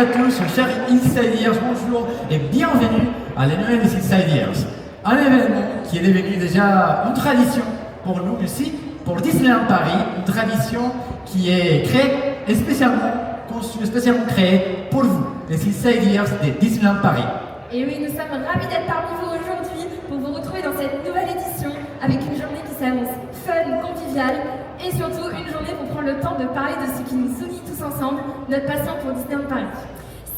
à tous, chers InsidEars, bonjour et bienvenue à l'annuel des InsidEars. Un événement qui est devenu déjà une tradition pour nous ici, pour Disneyland Paris, une tradition qui est créée et spécialement conçue, spécialement créée pour vous, les InsidEars de Disneyland Paris. Et oui, nous sommes ravis d'être parmi vous aujourd'hui pour vous retrouver dans cette nouvelle édition avec une journée qui s'annonce fun, conviviale et surtout une journée pour prendre le temps de parler de ce qui nous unit tous ensemble, notre passion pour Disneyland Paris.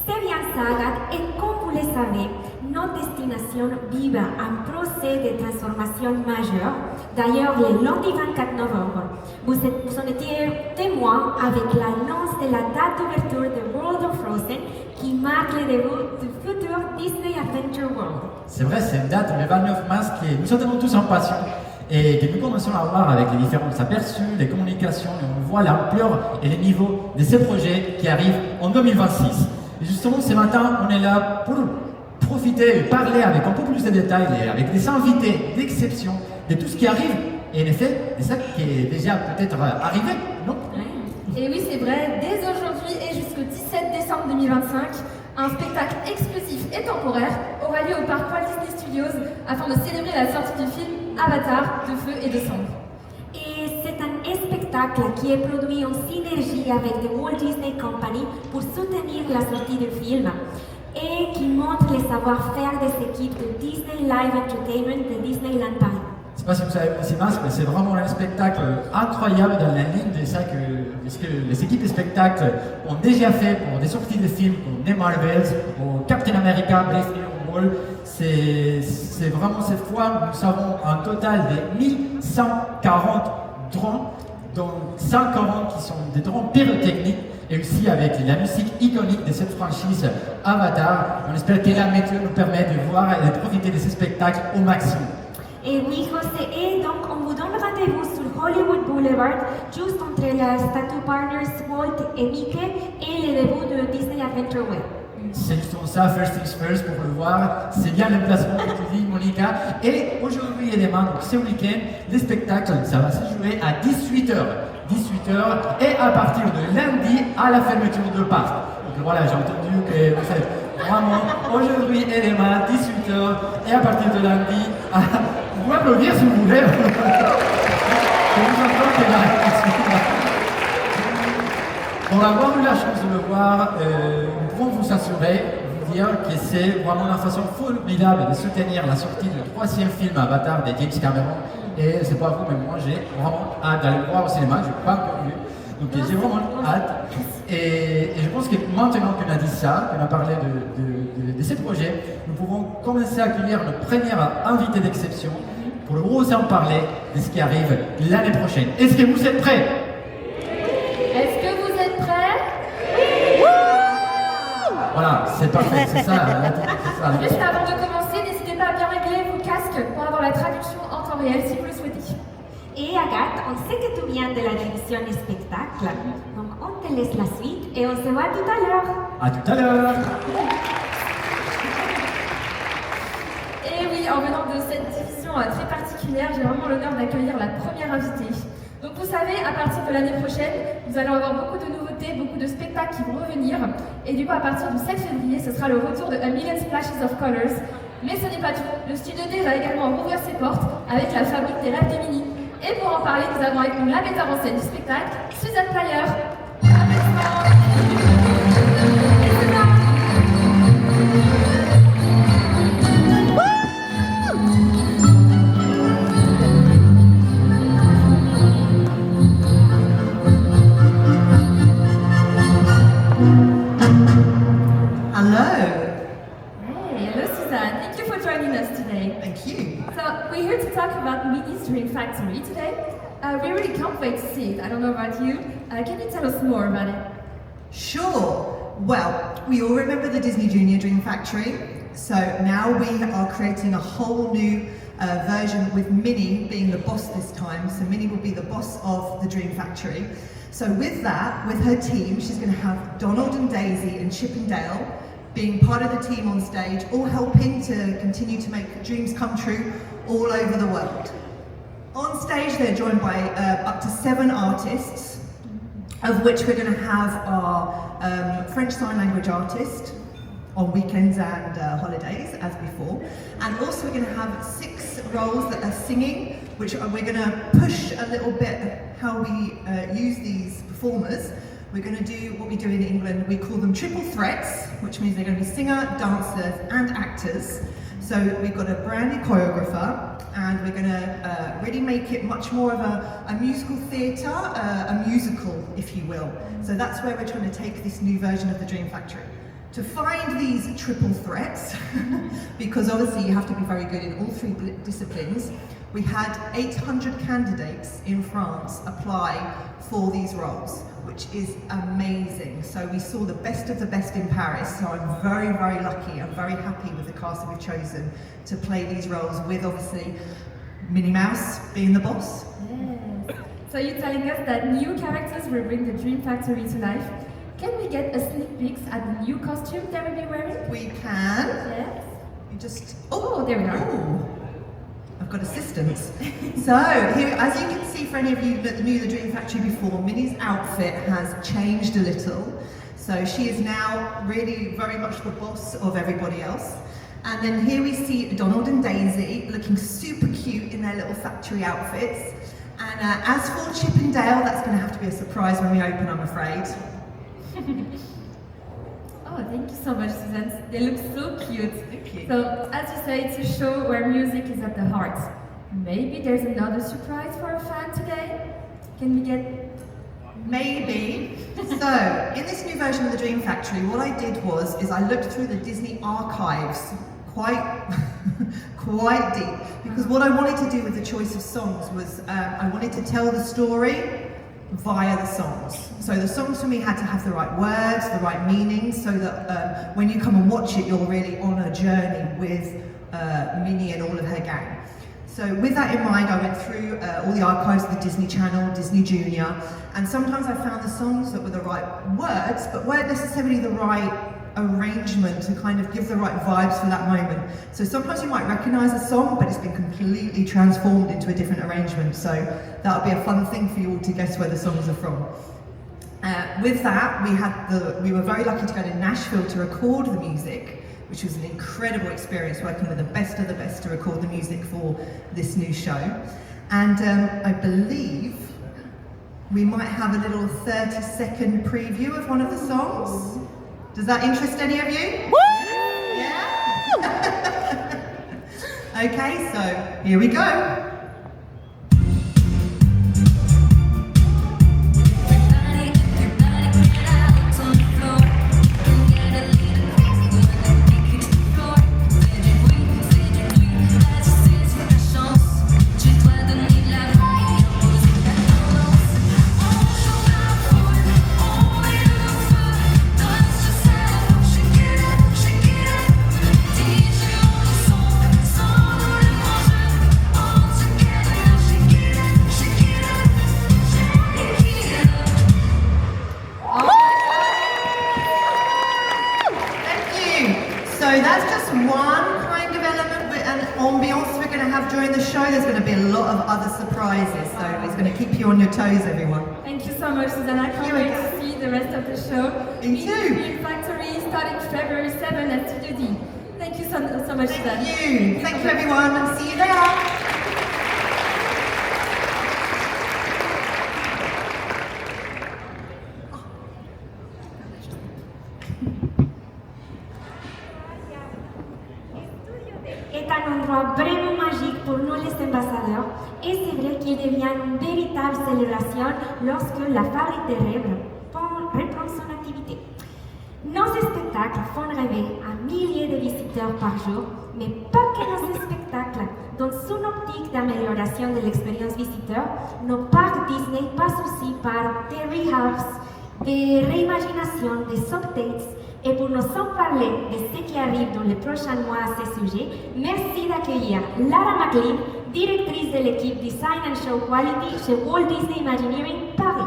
C'est bien ça, Agathe, et comme vous le savez, notre destination vit un procès de transformation majeure. D'ailleurs, le lundi 24 novembre, vous en étiez témoin avec l'annonce de la date d'ouverture de World of Frozen qui marque le début du futur Disney Adventure World. C'est vrai, c'est une date, le 29 mars, qui nous attendons tous en passion et que nous commençons à voir avec les différents aperçus, les communications, et on voit l'ampleur et les niveaux de ces projets qui arrivent en 2026. Et justement, ce matin, on est là pour profiter et parler avec un peu plus de détails et avec des invités d'exception de tout ce qui arrive. Et en effet, c'est ça qui est déjà peut-être arrivé, non? Et oui, c'est vrai, dès aujourd'hui et jusqu'au 17 décembre 2025, un spectacle exclusif et temporaire aura lieu au parc Walt Disney Studios afin de célébrer la sortie du film Avatar de feu et de sang. Et c'est un spectacle qui est produit en synergie avec The Walt Disney Company pour soutenir la sortie du film et qui montre le savoir-faire des équipes de Disney Live Entertainment de Disneyland Paris. Je ne sais pas si vous savez aussi Mas, mais c'est vraiment un spectacle incroyable dans la ligne de ça que les équipes de spectacle ont déjà fait pour des sorties de films comme des Marvels, ou Captain America, Brave New World. C'est vraiment cette fois, nous avons un total de 1140 drones, dont 140 qui sont des drones pyrotechniques, et aussi avec la musique iconique de cette franchise Avatar. On espère que la météo nous permet de voir et de profiter de ces spectacles au maximum. Et oui, José, et donc on vous donne rendez-vous sur Hollywood Boulevard, juste entre la statue Partners Walt et Mickey et le début de Disney Adventure World. C'est justement ça, first things first, pour le voir. C'est bien le placement que tu dis, Monica. Et aujourd'hui et demain, donc ce week-end, les spectacles, ça va se jouer à 18h. 18h et à partir de lundi à la fermeture de parc. Donc voilà, j'ai entendu que vous êtes vraiment aujourd'hui et demain, 18h et à partir de lundi. Vous pouvez applaudir si vous voulez. Je vous entends que là. Pour avoir eu la chance de le voir, nous pouvons vous assurer, vous dire que c'est vraiment une façon formidable de soutenir la sortie du 3e film Avatar de James Cameron. Et c'est pas vous, mais moi j'ai vraiment hâte d'aller le voir au cinéma, je n'ai pas encore vu. Donc j'ai vraiment hâte. Et je pense que maintenant qu'on a dit ça, qu'on a parlé de ces projets, nous pouvons commencer à accueillir notre première invité d'exception pour vous en parler de ce qui arrive l'année prochaine. Est-ce que vous êtes prêts? Est-ce que vous êtes prêts? Voilà, c'est parfait, c'est ça. Juste avant de commencer, n'hésitez pas à bien régler vos casques pour avoir la traduction en temps réel si vous le souhaitez. Et Agathe, on sait que tu viens de la division spectacle, donc on te laisse la suite et on se voit tout à l'heure. À tout à l'heure. Et oui, en venant de cette division très particulière, j'ai vraiment l'honneur d'accueillir la première invitée. Donc vous savez, à partir de l'année prochaine, nous allons avoir beaucoup de nouveautés, beaucoup de spectacles qui vont revenir. Et du coup, à partir du 7 février, ce sera le retour de A Million Splashes of Colors. Mais ce n'est pas tout. Le Studio D va également rouvrir ses portes avec la fabrique des rêves de Mini. Et pour en parler, nous avons avec nous la metteur en scène du spectacle, Suzanne Player. We're here to talk about Minnie's Dream Factory today. We really can't wait to see it. I don't know about you. Can you tell us more about it? Sure. Well, we all remember the Disney Junior Dream Factory. So now we are creating a whole new version with Minnie being the boss this time. So Minnie will be the boss of the Dream Factory. So with that, with her team, she's going to have Donald and Daisy and Chip and Dale being part of the team on stage, all helping to continue to make dreams come true all over the world. On stage, they're joined by up to 7 artists, of which we're going to have our French Sign Language artist on weekends and holidays, as before. And also we're going to have 6 roles that are singing, which we're going to push a little bit how we use these performers. We're going to do what we do in England, we call them triple threats, which means they're going to be singer, dancers and actors. So we've got a brand new choreographer, and we're going to really make it much more of a musical theatre, a musical, if you will. So that's where we're trying to take this new version of the Dream Factory. To find these triple threats, because obviously you have to be very good in all 3 disciplines, we had 800 candidates in France apply for these roles, which is amazing. So we saw the best of the best in Paris, so I'm very, very lucky. I'm very happy with the cast that we've chosen to play these roles with, obviously, Minnie Mouse being the boss. Yes. So you're telling us that new characters will bring the Dream Factory to life. Can we get a sneak peek at the new costume they will be wearing? We can. Yes. You just... Oh, there we are. Oh. I've got assistants. So, here, as you can see, for any of you that knew the Dream Factory before, Minnie's outfit has changed a little. So she is now really very much the boss of everybody else. And then here we see Donald and Daisy looking super cute in their little factory outfits. And as for Chip and Dale, that's going to have to be a surprise when we open, I'm afraid. Oh, thank you so much, Susan. They look so cute. Thank you. So, as you say, it's a show where music is at the heart. Maybe there's another surprise for a fan today? Can we get... Maybe. So, in this new version of the Dream Factory, what I did is I looked through the Disney archives quite deep, because what I wanted to do with the choice of songs was I wanted to tell the story via the songs. So the songs for me had to have the right words, the right meanings, so that when you come and watch it, you're really on a journey with Minnie and all of her gang. So with that in mind, I went through all the archives of the Disney Channel, Disney Junior, and sometimes I found the songs that were the right words, but weren't necessarily the right arrangement to kind of give the right vibes for that moment. So sometimes you might recognize a song, but it's been completely transformed into a different arrangement. So that'll be a fun thing for you all to guess where the songs are from. With that, we were very lucky to go to Nashville to record the music, which was an incredible experience working with the best of the best to record the music for this new show. And I believe we might have a little 30-second preview of one of the songs. Does that interest any of you? Woo! Yeah? Okay, so here we go. There's going to be a lot of other surprises, so it's going to keep you on your toes, everyone. Thank you so much, Susanna. I can't wait to see the rest of the show. Me too. Dream Factory starting February 7 at Studio D. Thank you so much, Susanna. Thank you. Thank you, everyone. See you there. Est un endroit vraiment magique pour nous les ambassadeurs, et c'est vrai qu'il devient une véritable célébration lorsque la fabrique des rêves reprend son activité. Nos spectacles font rêver à milliers de visiteurs par jour, mais pas que nos spectacles. Dans une optique d'amélioration de l'expérience visiteur, nos parcs Disney passent aussi par des rehabs, des réimaginations, des updates. Et pour nous en parler de ce qui arrive dans les prochains mois à ce sujet, merci d'accueillir Lara McLean, directrice de l'équipe Design and Show Quality chez Walt Disney Imagineering Paris.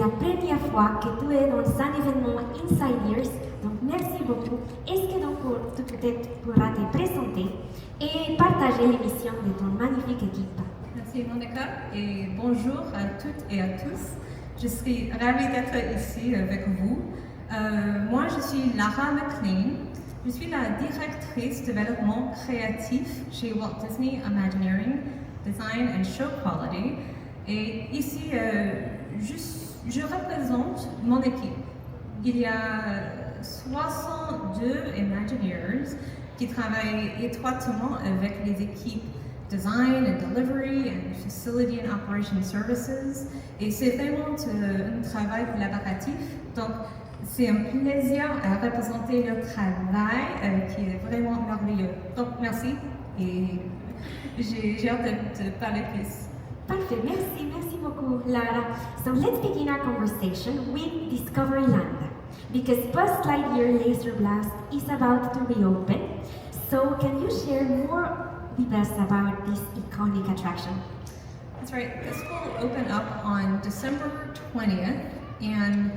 la première fois que tu es dans un événement InsidEars, donc merci beaucoup. Est-ce que donc tu peut-être pourras te présenter et partager l'émission de ton magnifique équipe? Merci Monica et bonjour à toutes et à tous. Je suis ravie d'être ici avec vous. Moi, je suis Lara McLean. Je suis la directrice développement créatif chez Walt Disney Imagineering, Design and Show Quality. Et ici, je représente mon équipe. Il y a 62 Imagineers qui travaillent étroitement avec les équipes Design and Delivery and Facility and Operation Services. Et c'est vraiment un travail collaboratif. Donc, c'est un plaisir à représenter le travail qui est vraiment merveilleux. Donc, merci et j'ai hâte de parler plus. Parfait, merci beaucoup, Lara. So let's begin our conversation with Discoveryland, because Buzz Lightyear Laser Blast is about to reopen. So can you share more with us about this iconic attraction? That's right. This will open up on December 20th, and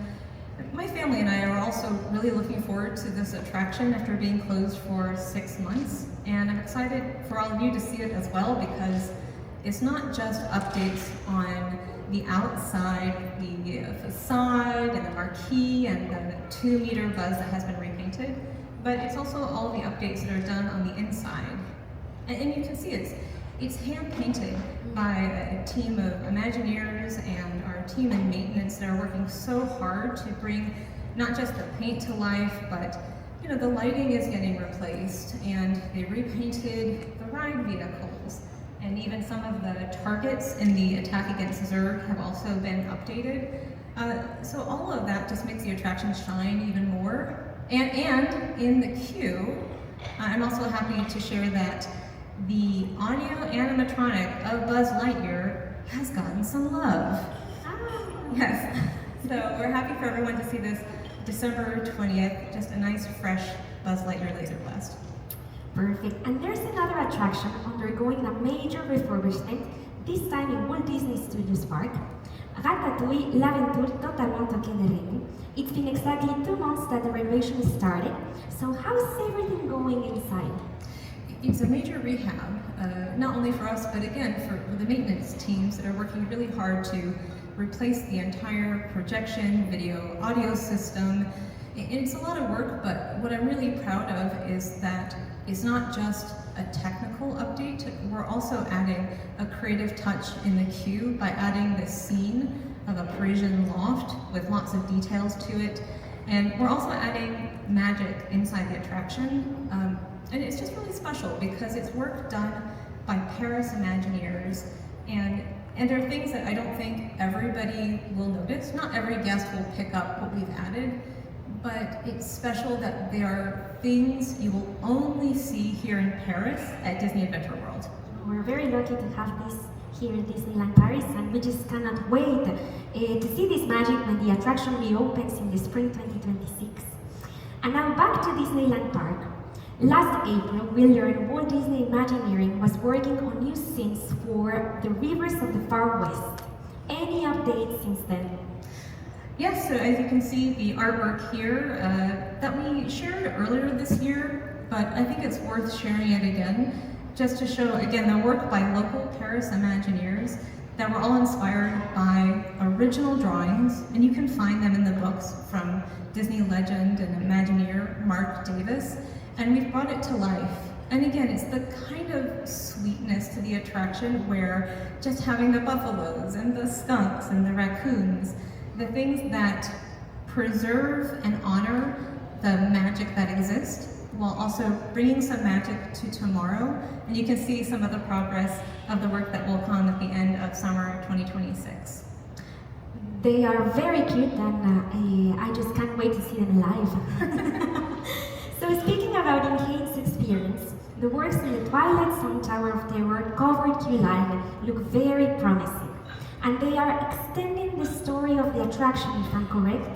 my family and I are also really looking forward to this attraction after being closed for 6 months. And I'm excited for all of you to see it as well, because it's not just updates on the outside, the facade and the marquee and the 2-meter Buzz that has been repainted, but it's also all the updates that are done on the inside. And you can see it's hand-painted by a team of Imagineers and our team in maintenance that are working so hard to bring not just the paint to life, but the lighting is getting replaced, and they repainted the ride vehicles, and even some of the targets in the Attack Against Zurg have also been updated. So all of that just makes the attraction shine even more. And in the queue, I'm also happy to share that the audio animatronic of Buzz Lightyear has gotten some love. Yes, so we're happy for everyone to see this December 20th, just a nice fresh Buzz Lightyear Laser Blast. Perfect. And there's another attraction undergoing a major refurbishment, this time in Walt Disney Studios Park. Ratatouille, l'aventure totalement toquée de Rémi. It's been exactly 2 months that the renovation started, so how's everything going inside? It's a major rehab, not only for us, but again for the maintenance teams that are working really hard to replace the entire projection, video, audio system. It's a lot of work, but what I'm really proud of is that it's not just a technical update, we're also adding a creative touch in the queue by adding this scene of a Parisian loft with lots of details to it. And we're also adding magic inside the attraction. And it's just really special because it's work done by Paris Imagineers, and there are things that I don't think everybody will notice. Not every guest will pick up what we've added, but it's special that there are things you will only see here in Paris at Disney Adventure World. We're very lucky to have this here in Disneyland Paris, and we just cannot wait to see this magic when the attraction reopens in the spring 2026. And now back to Disneyland Park. Last April, we learned Walt Disney Imagineering was working on new scenes for the rivers of the Far West. Any updates since then? Yes, so as you can see, the artwork here that we shared earlier this year, but I think it's worth sharing it again, just to show, again, the work by local Paris Imagineers that were all inspired by original drawings, and you can find them in the books from Disney legend and Imagineer Mark Davis. And we've brought it to life. And again, it's the kind of sweetness to the attraction where just having the buffaloes and the skunks and the raccoons, the things that preserve and honor the magic that exists, while also bringing some magic to tomorrow. And you can see some of the progress of the work that will come at the end of summer 2026. They are very cute, and I just can't wait to see them live. So speaking about enhanced experience, the works in the Twilight Zone Tower of Terror covered queue line look very promising. And they are extending the story of the attraction, if I'm correct.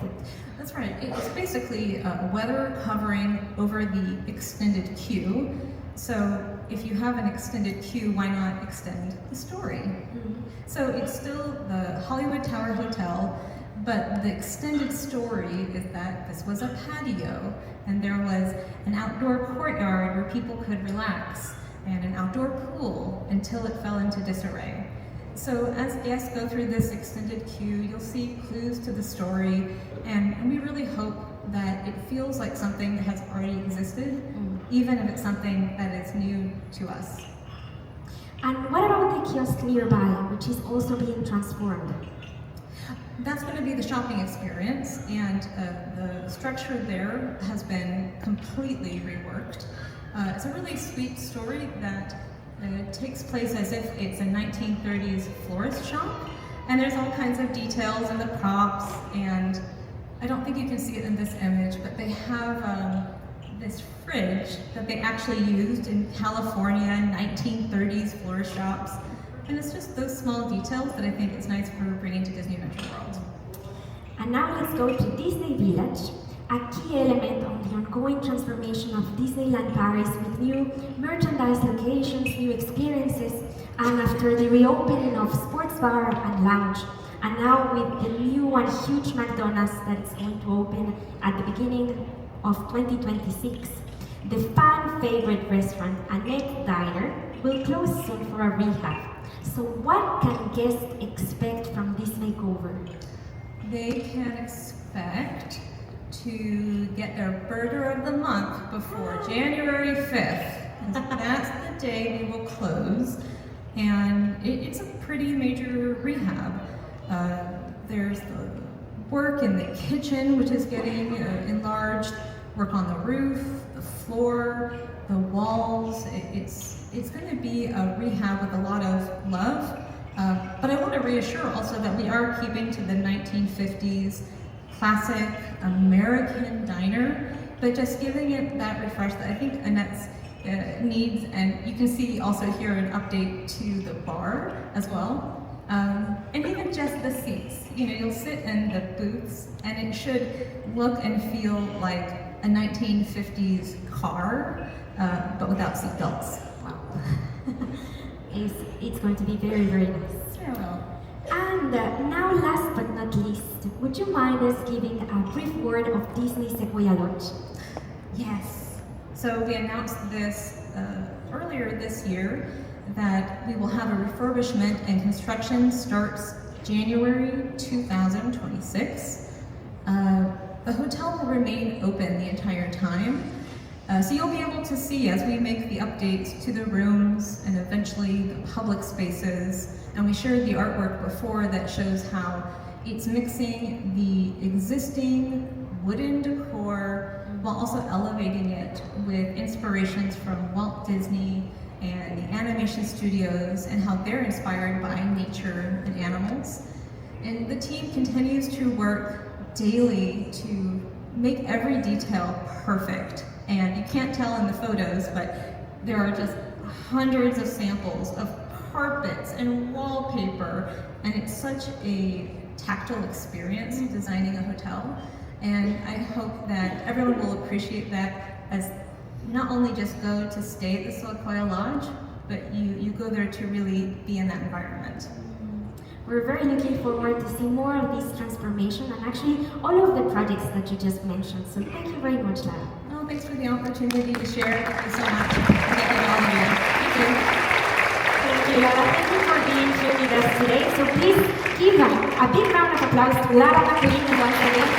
That's right. It's basically weather covering over the extended queue. So if you have an extended queue, why not extend the story? Mm-hmm. So it's still the Hollywood Tower Hotel, But the extended story is that this was a patio, and there was an outdoor courtyard where people could relax, and an outdoor pool until it fell into disarray. So as guests go through this extended queue, you'll see clues to the story, and we really hope that it feels like something that has already existed, even if it's something that is new to us. And what about the kiosk nearby, which is also being transformed? That's going to be the shopping experience, and the structure there has been completely reworked. It's a really sweet story that takes place as if it's a 1930s florist shop, and there's all kinds of details in the props, and I don't think you can see it in this image, but they have this fridge that they actually used in California 1930s florist shops. And it's just those small details that I think it's nice for bringing to Disney Adventure World. And now let's go to Disney Village, a key element of the ongoing transformation of Disneyland Paris with new merchandise locations, new experiences, and after the reopening of sports bar and lounge, and now with the new and huge McDonald's that is going to open at the beginning of 2026, the fan favorite restaurant, Annette Diner, will close soon for a rehab. So what can guests expect from this makeover? They can expect to get their Burger of the Month before January 5th. That's the day we will close. And it's a pretty major rehab. There's the work in the kitchen, which is getting enlarged, work on the roof, the floor, the walls. It's going to be a rehab with a lot of love, but I want to reassure also that we are keeping to the 1950s classic American diner, but just giving it that refresh that I think Annette's needs, and you can see also here an update to the bar as well, and even just the seats. You know, you'll sit in the booths, and it should look and feel like a 1950s car, but without seatbelts. It's going to be very, very nice. Yeah. And now, last but not least, would you mind us giving a brief word of Disney Sequoia Lodge? Yes. So we announced this earlier this year that we will have a refurbishment, and construction starts January 2026. The hotel will remain open the entire time. So you'll be able to see as we make the updates to the rooms and eventually the public spaces. And we shared the artwork before that shows how it's mixing the existing wooden decor while also elevating it with inspirations from Walt Disney and the animation studios and how they're inspired by nature and animals. And the team continues to work daily to make every detail perfect. And you can't tell in the photos, but there are just hundreds of samples of carpets and wallpaper, and it's such a tactile experience designing a hotel. And I hope that everyone will appreciate that as not only just go to stay at the Sequoia Lodge, but you go there to really be in that environment. We're very looking forward to see more of this transformation and actually all of the projects that you just mentioned. So thank you very much, Lara. Oh, thanks for the opportunity to share. Thank you so much. Thank you to all of you. Thank you. Thank you, Lara. Thank you for being here with us today. So please give a big round of applause to Lara McQueen once again.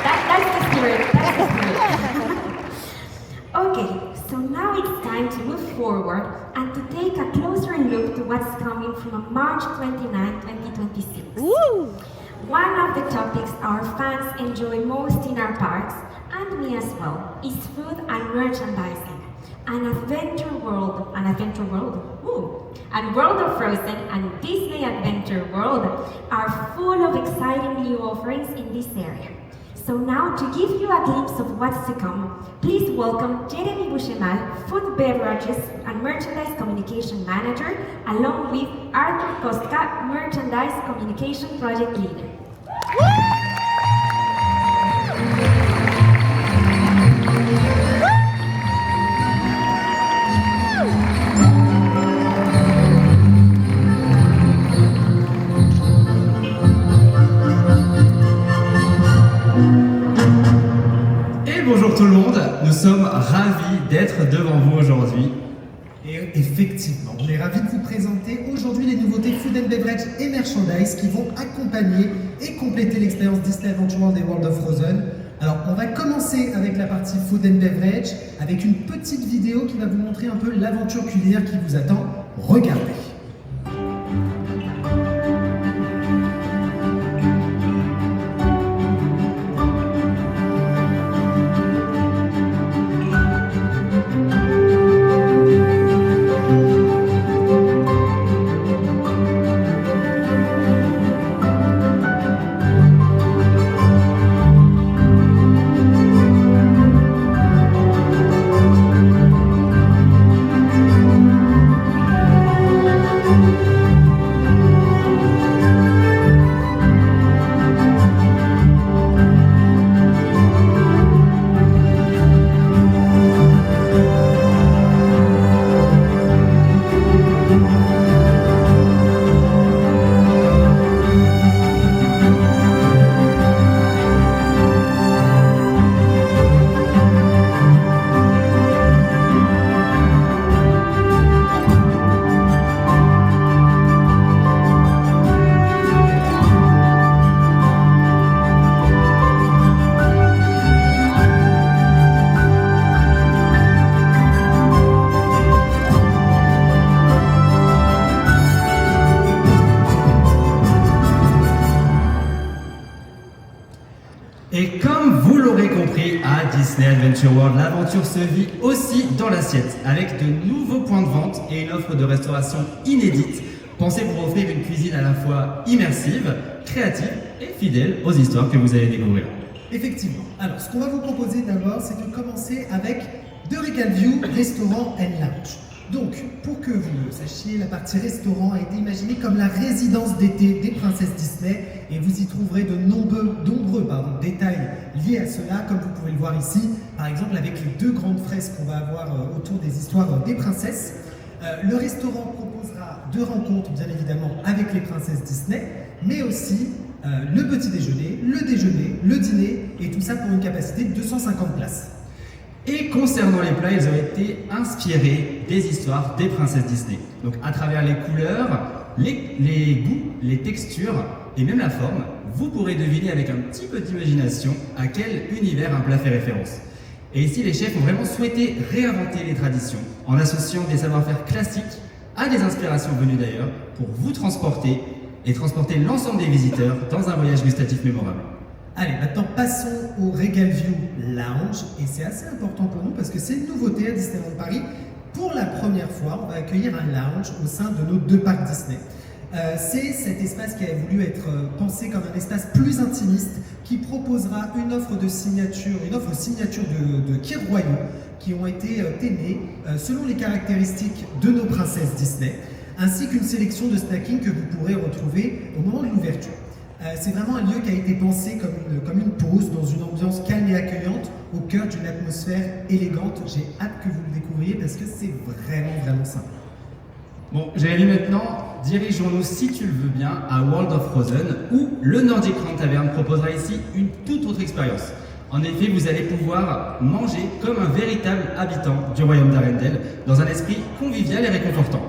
That's the spirit. That's the spirit. Okay, so now it's time to move forward and to take a closer look to what's coming from March 29, 2026. Woo! One of the topics our fans enjoy most in our parks, and me as well, is food and merchandising. And World of Frozen and Disney Adventure World are full of exciting new offerings in this area. So now, to give you a glimpse of what's to come, please welcome Jeremy Bouchemal, Food, Beverages and Merchandise Communication Manager, along with Arthur Kostka, Merchandise Communication Project Leader. ravis d'être devant vous aujourd'hui. Et effectivement, on est ravis de vous présenter aujourd'hui les nouveautés Food and Beverage et Merchandise qui vont accompagner et compléter l'expérience Disney Adventure World et World of Frozen. Alors, on va commencer avec la partie Food and Beverage, avec une petite vidéo qui va vous montrer un peu l'aventure culinaire qui vous attend. Regardez. Et comme vous l'aurez compris, à Disney Adventure World, l'aventure se vit aussi dans l'assiette, avec de nouveaux points de vente et une offre de restauration inédite, pensée pour offrir une cuisine à la fois immersive, créative et fidèle aux histoires que vous allez découvrir. Effectivement. Alors, ce qu'on va vous proposer d'abord, c'est de commencer avec The Regal View Restaurant and Lounge. Donc, pour que vous le sachiez, la partie restaurant a été imaginée comme la résidence d'été des princesses Disney et vous y trouverez de nombreux détails liés à cela, comme vous pouvez le voir ici, par exemple avec les deux grandes fresques qu'on va avoir autour des histoires des princesses. Le restaurant proposera deux rencontres, bien évidemment, avec les princesses Disney, mais aussi le petit déjeuner, le dîner, et tout ça pour une capacité de 250 places. Et concernant les plats, ils ont été inspirés des histoires des princesses Disney. Donc à travers les couleurs, les goûts, les textures et même la forme, vous pourrez deviner avec un petit peu d'imagination à quel univers un plat fait référence. Et ici, les chefs ont vraiment souhaité réinventer les traditions en associant des savoir-faire classiques à des inspirations venues d'ailleurs pour vous transporter et transporter l'ensemble des visiteurs dans un voyage gustatif mémorable. Allez, maintenant passons au Regal View Lounge, et c'est assez important pour nous parce que c'est une nouveauté à Disneyland Paris. Pour la première fois, on va accueillir un lounge au sein de nos deux parcs Disney. C'est cet espace qui a voulu être pensé comme un espace plus intimiste, qui proposera une offre signature de kir royaux qui ont été aimés selon les caractéristiques de nos princesses Disney, ainsi qu'une sélection de snacking que vous pourrez retrouver au moment de l'ouverture. C'est vraiment un lieu qui a été pensé comme une pause dans une ambiance calme et accueillante au cœur d'une atmosphère élégante. J'ai hâte que vous le découvriez parce que c'est vraiment sympa. Bon, Jérémy, maintenant, dirigeons-nous, si tu le veux bien, à World of Frozen, où le Nordic Crown Tavern proposera ici une toute autre expérience. En effet, vous allez pouvoir manger comme un véritable habitant du royaume d'Arendelle, dans un esprit convivial et réconfortant.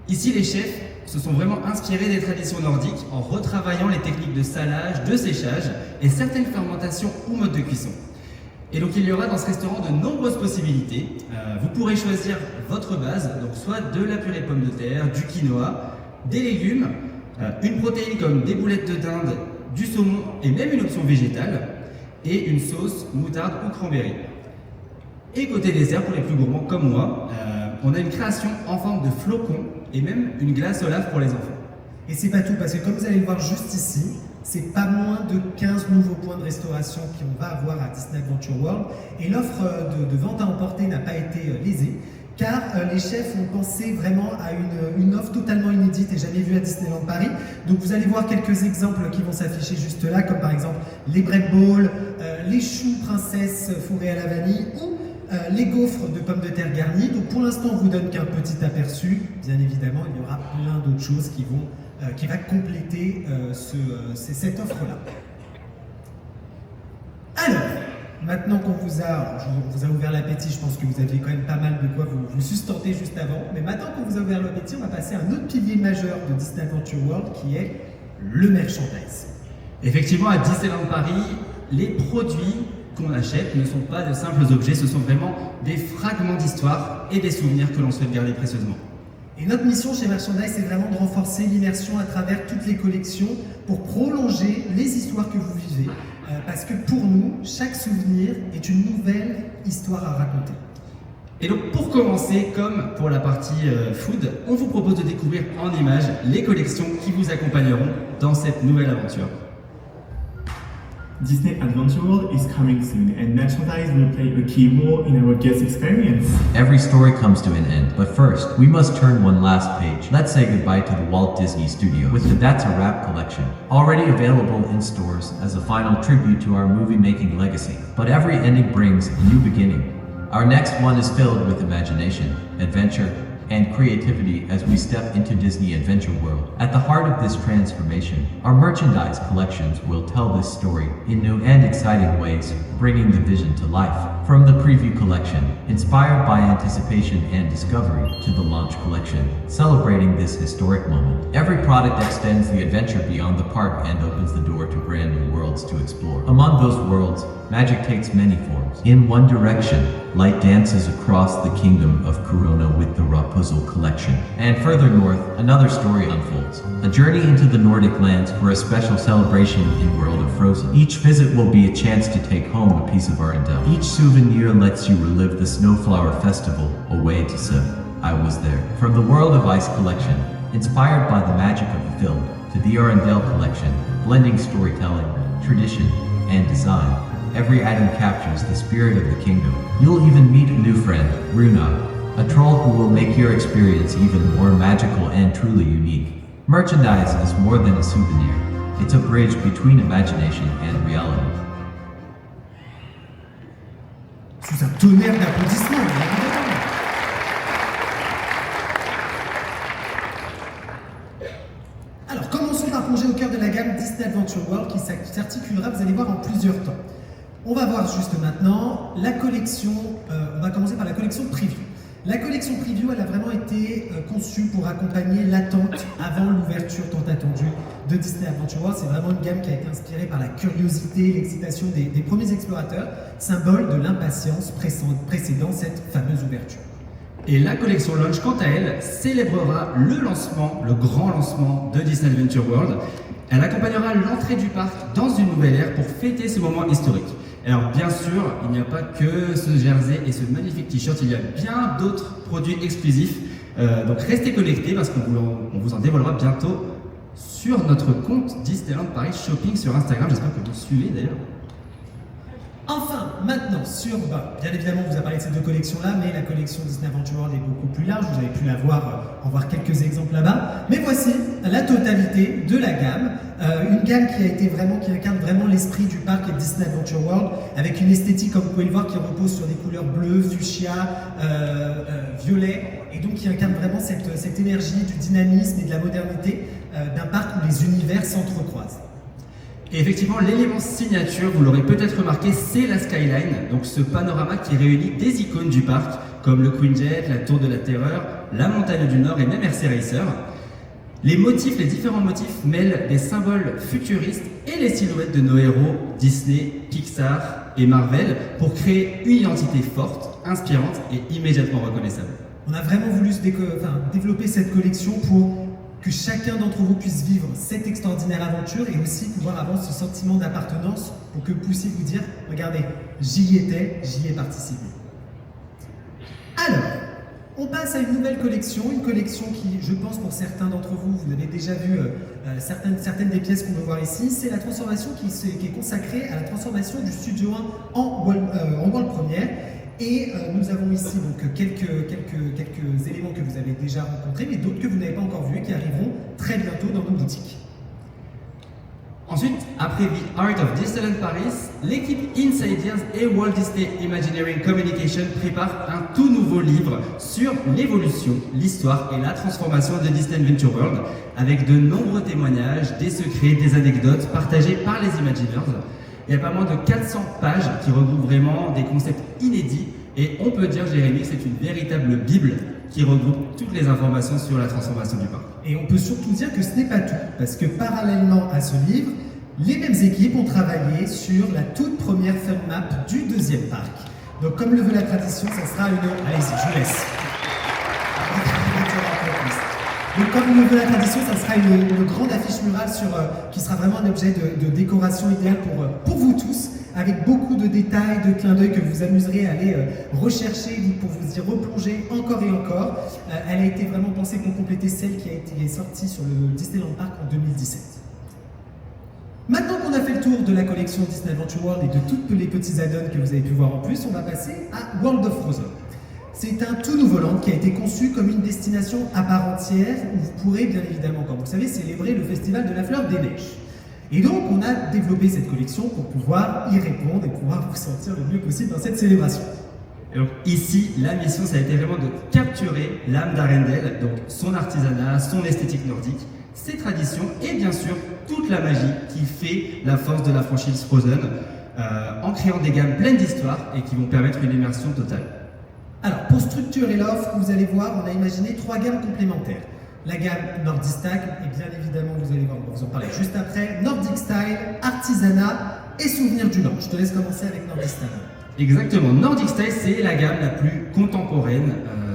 Ici, les chefs se sont vraiment inspirés des traditions nordiques en retravaillant les techniques de salage, de séchage et certaines fermentations ou modes de cuisson. Et donc il y aura dans ce restaurant de nombreuses possibilités. Vous pourrez choisir votre base, donc soit de la purée de pommes de terre, du quinoa, des légumes, une protéine comme des boulettes de dinde, du saumon et même une option végétale, et une sauce, moutarde ou cranberry. Et côté dessert, pour les plus gourmands comme moi, on a une création en forme de flocons et même une glace au lave pour les enfants. Et c'est pas tout, parce que comme vous allez le voir juste ici, c'est pas moins de 15 nouveaux points de restauration qu'on va avoir à Disney Adventure World. Et l'offre de vente à emporter n'a pas été lésée, car les chefs ont pensé vraiment à une offre totalement inédite et jamais vue à Disneyland Paris. Donc vous allez voir quelques exemples qui vont s'afficher juste là, comme par exemple les bread balls, les choux princesse fourrés à la vanille ou les gaufres de pommes de terre garnies. Donc pour l'instant, on vous donne qu'un petit aperçu. Bien évidemment, il y aura plein d'autres choses qui va compléter cette offre-là. Alors, Maintenant qu'on vous a ouvert l'appétit, je pense que vous aviez quand même pas mal de quoi vous sustenter juste avant. Mais maintenant qu'on vous a ouvert l'appétit, on va passer à un autre pilier majeur de Disney Adventure World qui est le merchandise. Effectivement, à Disneyland Paris, les produits qu'on achète ne sont pas de simples objets, ce sont vraiment des fragments d'histoire et des souvenirs que l'on souhaite garder précieusement. Et notre mission chez Merchandise, c'est vraiment de renforcer l'immersion à travers toutes les collections pour prolonger les histoires que vous vivez. Parce que pour nous, chaque souvenir est une nouvelle histoire à raconter. Et donc pour commencer, comme pour la partie food, on vous propose de découvrir en images les collections qui vous accompagneront dans cette nouvelle aventure. Disney Adventure World is coming soon, and merchandise will play a key role in our guest experience. Every story comes to an end, but first, we must turn one last page. Let's say goodbye to the Walt Disney Studios with the That's a Wrap collection, already available in stores as a final tribute to our movie-making legacy. But every ending brings a new beginning. Our next one is filled with imagination, adventure, and creativity as we step into Disney Adventure World. At the heart of this transformation, our merchandise collections will tell this story in new and exciting ways, bringing the vision to life. From the preview collection, inspired by anticipation and discovery, to the launch collection, celebrating this historic moment. Every product extends the adventure beyond the park and opens the door to brand new worlds to explore. Among those worlds, magic takes many forms. In one direction, light dances across the kingdom of Corona with the Rapunzel collection. And further north, another story unfolds. A journey into the Nordic lands for a special celebration in World of Frozen. Each visit will be a chance to take home a piece of Arendelle. Each souvenir lets you relive the Snowflower Festival, a way to say, I was there. From the World of Ice collection, inspired by the magic of the film, to the Arendelle collection, blending storytelling, tradition, and design. Every item captures the spirit of the kingdom. You'll even meet a new friend, Runa, a troll who will make your experience even more magical and truly unique. Merchandise is more than a souvenir. It's a bridge between imagination and reality. Sous un tonnerre d'applaudissements, bien évidemment. Alors, commençons par plonger au cœur de la gamme Disney Adventure World qui s'articulera, vous allez voir, en plusieurs temps. On va voir juste maintenant la collection, on va commencer par la collection Preview. La collection Preview, elle a vraiment été conçue pour accompagner l'attente avant l'ouverture tant attendue de Disney Adventure World. C'est vraiment une gamme qui a été inspirée par la curiosité, l'excitation des premiers explorateurs, symbole de l'impatience précédant cette fameuse ouverture. Et la collection Launch, quant à elle, célébrera le lancement, le grand lancement de Disney Adventure World. Elle accompagnera l'entrée du parc dans une nouvelle ère pour fêter ce moment historique. Alors bien sûr, il n'y a pas que ce jersey et ce magnifique t-shirt, il y a bien d'autres produits exclusifs. Donc restez connectés parce qu'on vous en dévoilera bientôt sur notre compte Disneyland Paris Shopping sur Instagram. J'espère que vous suivez d'ailleurs. Enfin, maintenant, bien évidemment, on vous a parlé de ces deux collections-là, mais la collection Disney Adventure World est beaucoup plus large. Vous avez pu en voir quelques exemples là-bas. Mais voici la totalité de la gamme. Une gamme qui incarne vraiment l'esprit du parc et de Disney Adventure World, avec une esthétique, comme vous pouvez le voir, qui repose sur des couleurs bleues, fuchsia, violet, et donc qui incarne vraiment cette énergie du dynamisme et de la modernité d'un parc où les univers s'entrecroisent. Et effectivement, l'élément signature, vous l'aurez peut-être remarqué, c'est la skyline, donc ce panorama qui réunit des icônes du parc, comme le Queen Jet, la Tour de la Terreur, la Montagne du Nord et même RC Racer. Les différents motifs mêlent des symboles futuristes et les silhouettes de nos héros Disney, Pixar et Marvel pour créer une identité forte, inspirante et immédiatement reconnaissable. On a vraiment voulu développer cette collection pour que chacun d'entre vous puisse vivre cette extraordinaire aventure et aussi pouvoir avoir ce sentiment d'appartenance pour que vous puissiez vous dire, regardez, j'y étais, j'y ai participé. Alors, on passe à une nouvelle collection, une collection qui, je pense pour certains d'entre vous, vous avez déjà vu certaines des pièces qu'on peut voir ici, c'est la transformation qui est consacrée à la transformation du Studio 1 en World Premiere. Et nous avons ici donc quelques éléments que vous avez déjà rencontrés, mais d'autres que vous n'avez pas encore vus et qui arriveront très bientôt dans nos boutiques. Ensuite, après The Art of Disneyland Paris, l'équipe InsidEars et Walt Disney Imagineering Communication préparent un tout nouveau livre sur l'évolution, l'histoire et la transformation de Disney Adventure World, avec de nombreux témoignages, des secrets, des anecdotes partagés par les Imagineers. Il y a pas moins de 400 pages qui regroupent vraiment des concepts inédits et on peut dire, Jérémy, que c'est une véritable bible qui regroupe toutes les informations sur la transformation du parc. Et on peut surtout dire que ce n'est pas tout, parce que parallèlement à ce livre, les mêmes équipes ont travaillé sur la toute première fun map du deuxième parc. Donc comme le veut la tradition, ça sera une... Allez-y, je vous laisse. Donc comme le veut la tradition, ça sera une grande affiche murale qui sera vraiment un objet de décoration idéal pour vous tous, avec beaucoup de détails, de clins d'œil que vous amuserez à aller rechercher pour vous y replonger encore et encore. Elle a été vraiment pensée pour compléter celle qui a été sortie sur le Disneyland Park en 2017. Maintenant qu'on a fait le tour de la collection Disney Adventure World et de tous les petits add-ons que vous avez pu voir en plus, on va passer à World of Frozen. C'est un tout nouveau land qui a été conçu comme une destination à part entière où vous pourrez bien évidemment, comme vous savez, célébrer le festival de la fleur des neiges. Et donc on a développé cette collection pour pouvoir y répondre et pouvoir vous sentir le mieux possible dans cette célébration. Et donc ici, la mission, ça a été vraiment de capturer l'âme d'Arendelle, donc son artisanat, son esthétique nordique, ses traditions et bien sûr toute la magie qui fait la force de la franchise Frozen en créant des gammes pleines d'histoire et qui vont permettre une immersion totale. Alors pour structurer l'offre, vous allez voir, on a imaginé 3 gammes complémentaires. La gamme Nordic Style, et bien évidemment vous allez voir, on va vous en parler juste après, Nordic Style, Artisanat et Souvenirs du Land. Je te laisse commencer avec Nordic Style. Exactement, Nordic Style c'est la gamme la plus contemporaine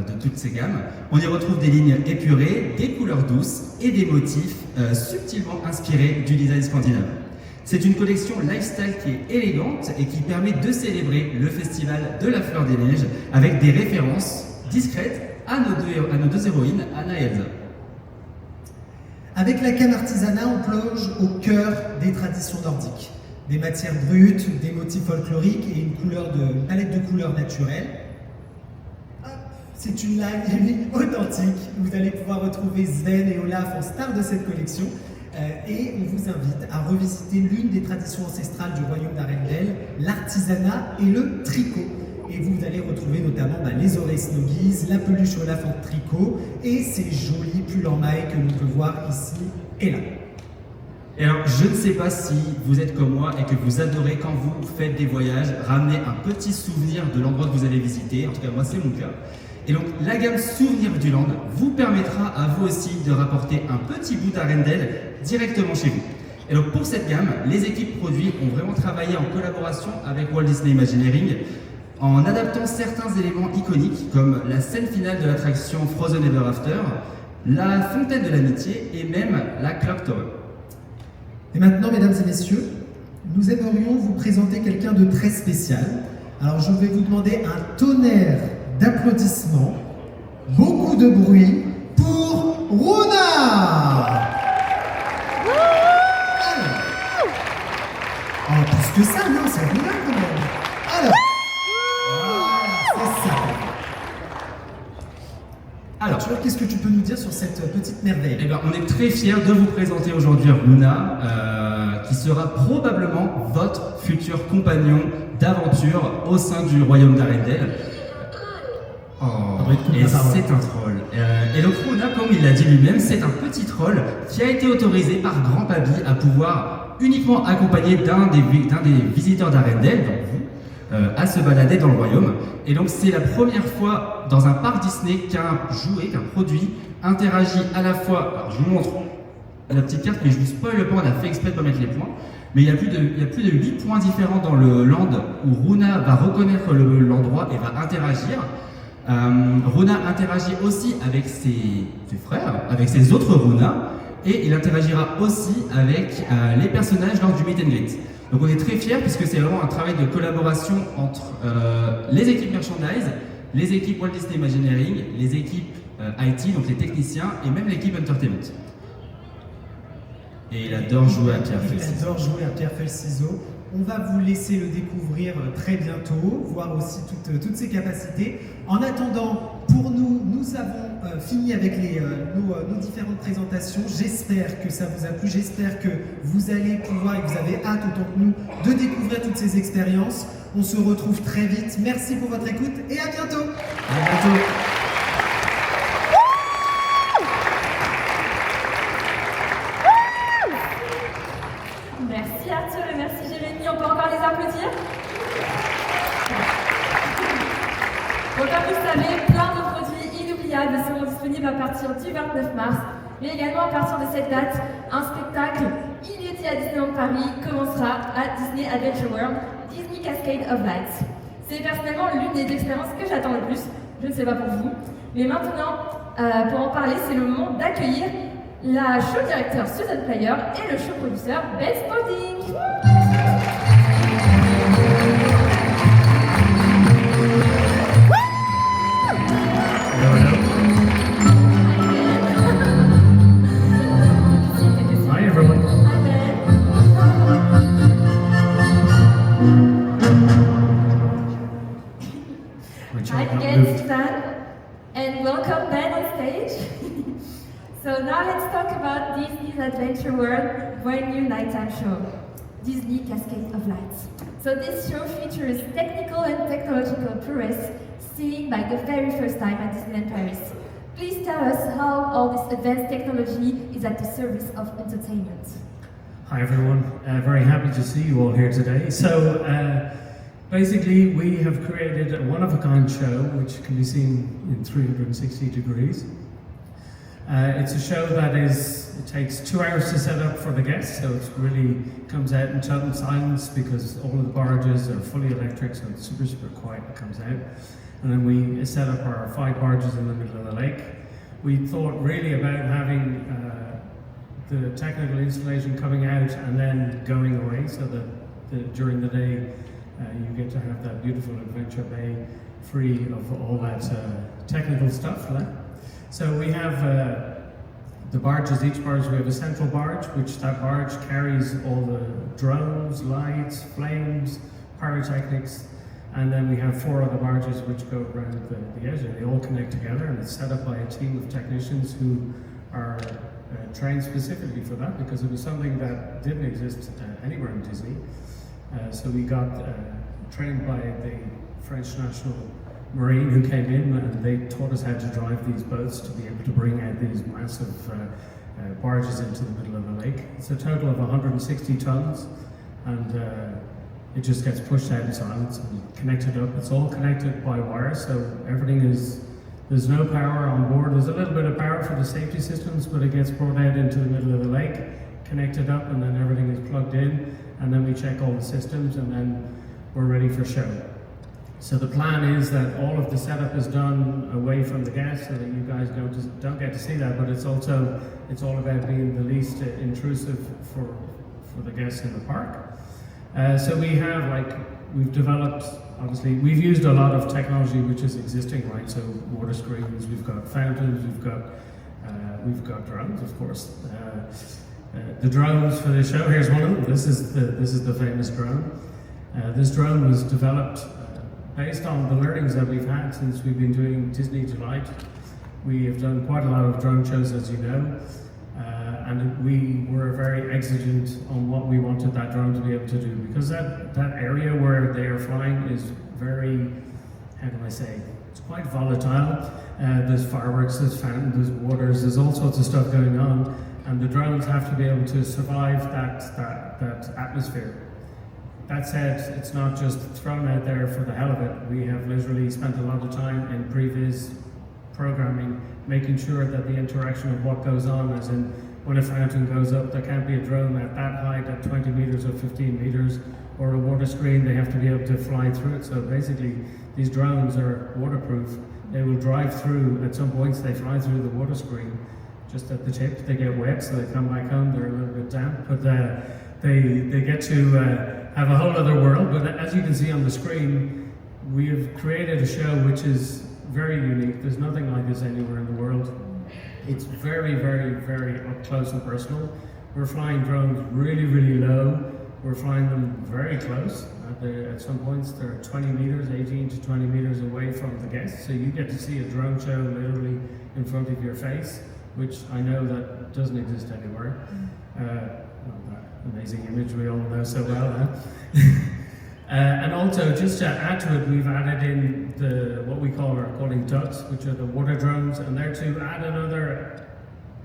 de toutes ces gammes. On y retrouve des lignes épurées, des couleurs douces et des motifs subtilement inspirés du design scandinave. C'est une collection lifestyle qui est élégante et qui permet de célébrer le festival de la fleur des neiges avec des références discrètes à nos deux héroïnes, Anna et Elsa. Avec la gamme Artisanat, on plonge au cœur des traditions nordiques. Des matières brutes, des motifs folkloriques et une palette de couleurs naturelles. C'est une line authentique. Vous allez pouvoir retrouver Sven et Olaf en star de cette collection. Et on vous invite à revisiter l'une des traditions ancestrales du royaume d'Arendelle, l'artisanat et le tricot. Et vous allez retrouver notamment les oreilles snuggies, la peluche Olaf en tricot et ces jolis pulls en maille que l'on peut voir ici et là. Et alors, je ne sais pas si vous êtes comme moi et que vous adorez quand vous faites des voyages, ramener un petit souvenir de l'endroit que vous allez visiter. En tout cas, moi, c'est mon cas. Et donc, la gamme Souvenirs du Land vous permettra à vous aussi de rapporter un petit bout d'Arendelle directement chez vous. Et donc, pour cette gamme, les équipes produits ont vraiment travaillé en collaboration avec Walt Disney Imagineering en adaptant certains éléments iconiques comme la scène finale de l'attraction Frozen Ever After, la fontaine de l'amitié et même la Clock Tower. Et maintenant, mesdames et messieurs, nous aimerions vous présenter quelqu'un de très spécial. Alors, je vais vous demander un tonnerre d'applaudissements, beaucoup de bruit pour Runa! Alors, plus que ça, non, c'est Runa quand même. Alors, voilà, c'est ça. Alors, tu vois, qu'est-ce que tu peux nous dire sur cette petite merveille? Eh bien, on est très fiers de vous présenter aujourd'hui Runa, qui sera probablement votre futur compagnon d'aventure au sein du royaume d'Arendelle. Et c'est un troll. Et donc Runa, comme il l'a dit lui-même, c'est un petit troll qui a été autorisé par Grand Papi à pouvoir uniquement accompagner d'un des visiteurs d'Arendelle, donc vous, à se balader dans le royaume. Et donc c'est la première fois dans un parc Disney qu'un jouet, qu'un produit interagit à la fois. Alors je vous montre la petite carte, mais je vous spoil pas, on a fait exprès de pas mettre les points. Mais il y a plus de 8 points différents dans le land où Runa va reconnaître l'endroit et va interagir. Runa interagit aussi avec ses frères, avec ses autres Runa, et il interagira aussi avec les personnages lors du meet and greet. Donc on est très fiers puisque c'est vraiment un travail de collaboration entre les équipes merchandise, les équipes Walt Disney Imagineering, les équipes IT, donc les techniciens, et même l'équipe entertainment. Et il adore jouer à pierre-feuille-ciseaux. Il adore jouer à pierre-feuille-ciseaux. On va vous laisser le découvrir très bientôt, voir aussi toutes ses capacités. En attendant, pour nous, nous avons fini avec nos différentes présentations. J'espère que ça vous a plu, j'espère que vous allez pouvoir et que vous avez hâte autant que nous de découvrir toutes ces expériences. On se retrouve très vite. Merci pour votre écoute et à bientôt. À bientôt. Merci Arthur et merci Jérémy. On peut encore à partir du 29 mars, mais également à partir de cette date, un spectacle inédit à Disneyland Paris commencera à Disney Adventure World, Disney Cascade of Lights. C'est personnellement l'une des expériences que j'attends le plus, je ne sais pas pour vous. Mais maintenant, pour en parler, c'est le moment d'accueillir la show directeur Susan Player et le show producteur Ben Spalding. Hi everyone. Hi again, Susan, and welcome Ben on stage. So now let's talk about Disney's Adventure World brand new nighttime show, Disney Cascade of Lights. So this show features technical and technological prowess seen by the very first time at Disneyland Paris. Please tell us how all this advanced technology is at the service of entertainment. Hi everyone, very happy to see you all here today. So basically we have created a one-of-a-kind show which can be seen in 360 degrees. It's a show that it takes 2 hours to set up for the guests, so it really comes out in total silence because all of the barges are fully electric, so it's super, super quiet when it comes out. And then we set up our 5 barges in the middle of the lake. We thought really about having the technical installation coming out and then going away, so that during the day you get to have that beautiful adventure bay free of all that technical stuff. So we have the barges, each barge, we have a central barge, which that barge carries all the drones, lights, flames, pyrotechnics, and then we have 4 other barges which go around the edge, and they all connect together, and it's set up by a team of technicians who are trained specifically for that, because it was something that didn't exist anywhere in Disney. So we got trained by the French National Marine who came in, and they taught us how to drive these boats to be able to bring out these massive barges into the middle of the lake. It's a total of 160 tons, and it just gets pushed out in silence and connected up. It's all connected by wire, so everything there's no power on board. There's a little bit of power for the safety systems, but it gets brought out into the middle of the lake, connected up, and then everything is plugged in, and then we check all the systems, and then we're ready for show. So the plan is that all of the setup is done away from the guests, so that you guys don't get to see that, but it's all about being the least intrusive for the guests in the park. So we've developed, obviously, we've used a lot of technology which is existing, right? So water screens, we've got fountains, we've got drones, of course. The drones for the show, here's one of them. This is the famous drone. This drone was developed based on the learnings that we've had since we've been doing Disney Delight. We have done quite a lot of drone shows, as you know, and we were very exigent on what we wanted that drone to be able to do, because that area where they are flying is very, how do I say, it's quite volatile. There's fireworks, there's fountains, there's waters, there's all sorts of stuff going on, and the drones have to be able to survive that atmosphere. That said, it's not just thrown out there for the hell of it. We have literally spent a lot of time in previous programming, making sure that the interaction of what goes on, as in when a fountain goes up, there can't be a drone at that height at 20 meters or 15 meters, or a water screen, they have to be able to fly through it. So basically, these drones are waterproof. They will drive through, at some points they fly through the water screen, just at the tip, they get wet, so they come back home, they're a little bit damp, but they get to have a whole other world. But as you can see on the screen, we have created a show which is very unique. There's nothing like this anywhere in the world. It's very, very, very up close and personal. We're flying drones really, really low. We're flying them very close. At some points, they're 20 meters, 18 to 20 meters away from the guests. So you get to see a drone show literally in front of your face, which I know that doesn't exist anywhere. That amazing image we all know so well. And also, just to add to it, we've added in what we call our calling ducks, which are the water drones, and they're to add another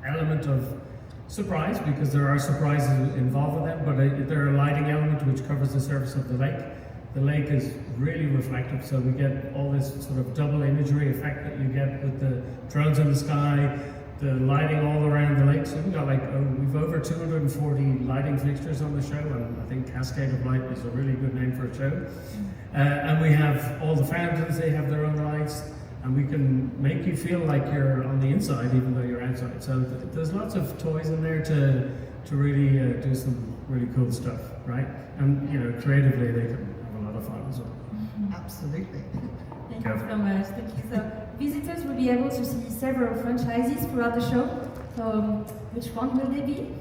element of surprise, because there are surprises involved with them, but they're a lighting element which covers the surface of the lake. The lake is really reflective, so we get all this sort of double imagery effect that you get with the drones in the sky, the lighting all around the lake. So we've got we've over 240 lighting fixtures on the show, and I think Cascade of Light is a really good name for a show. And we have all the fountains, they have their own lights, and we can make you feel like you're on the inside even though you're outside. So there's lots of toys in there to really do some really cool stuff, right? And creatively they can have a lot of fun as well. Absolutely. Thank you so much. Thank you. So visitors will be able to see several franchises throughout the show. So which one will they be?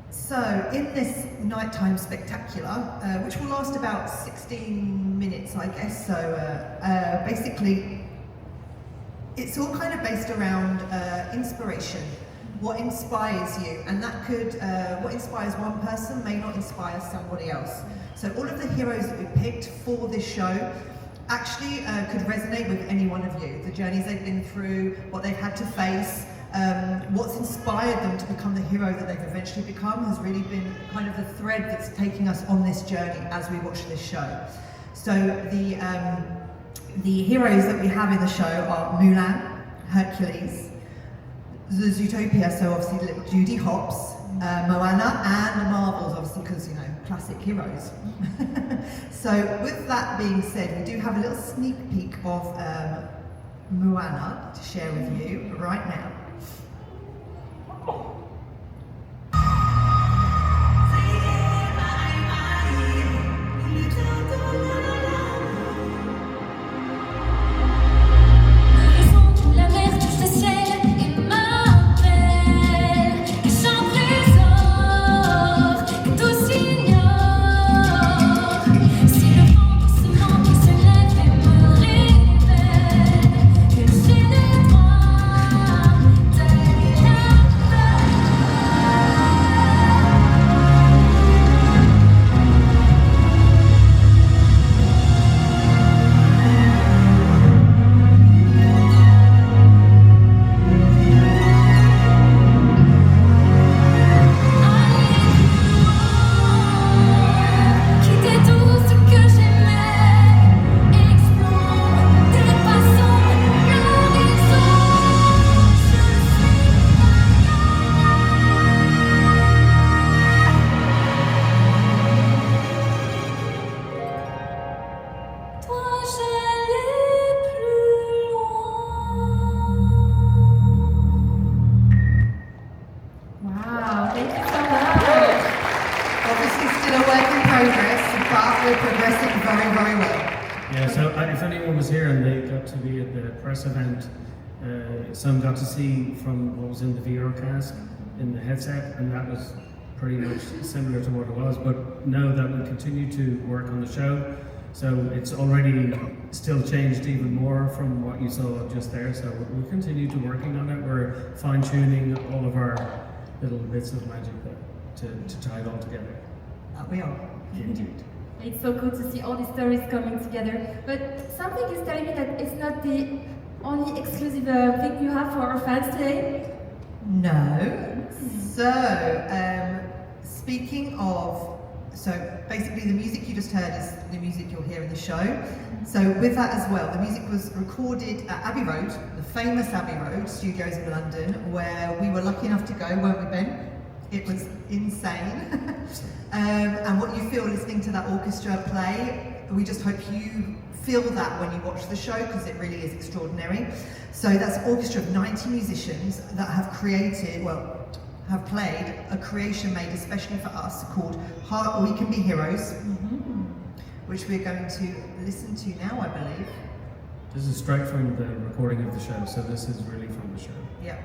So in this nighttime spectacular, which will last about 16 minutes, I guess. So basically, it's all kind of based around inspiration. What inspires you, and that could, what inspires one person may not inspire somebody else. So all of the heroes that we picked for this show actually could resonate with any one of you. The journeys they've been through, what they've had to face, what's inspired them to become the hero that they've eventually become has really been kind of the thread that's taking us on this journey as we watch this show. So the heroes that we have in the show are Mulan, Hercules, the Zootopia, so obviously little Judy Hopps, Moana, and the Marvels, obviously because, classic heroes. So with that being said, we do have a little sneak peek of Moana to share with you right now. Some got to see from what was in the VR cast in the headset, and that was pretty much similar to what it was, but know that we continue to work on the show, so it's already still changed even more from what you saw just there, so we'll continue to working on it. We're fine-tuning all of our little bits of magic to tie it all together. We are. Indeed. It's so cool to see all these stories coming together, but something is telling me that it's not the only exclusive thing you have for our fans today? No. So, speaking of, so basically the music you just heard is the music you'll hear in the show. So with that as well, the music was recorded at Abbey Road, the famous Abbey Road Studios in London, where we were lucky enough to go, weren't we, Ben? It was insane. And what you feel listening to that orchestra play, we just hope you feel that when you watch the show, because it really is extraordinary. So that's an orchestra of 90 musicians that have created, have played a creation made especially for us called We Can Be Heroes, which we're going to listen to now, I believe. This is straight from the recording of the show, so this is really from the show. Yeah.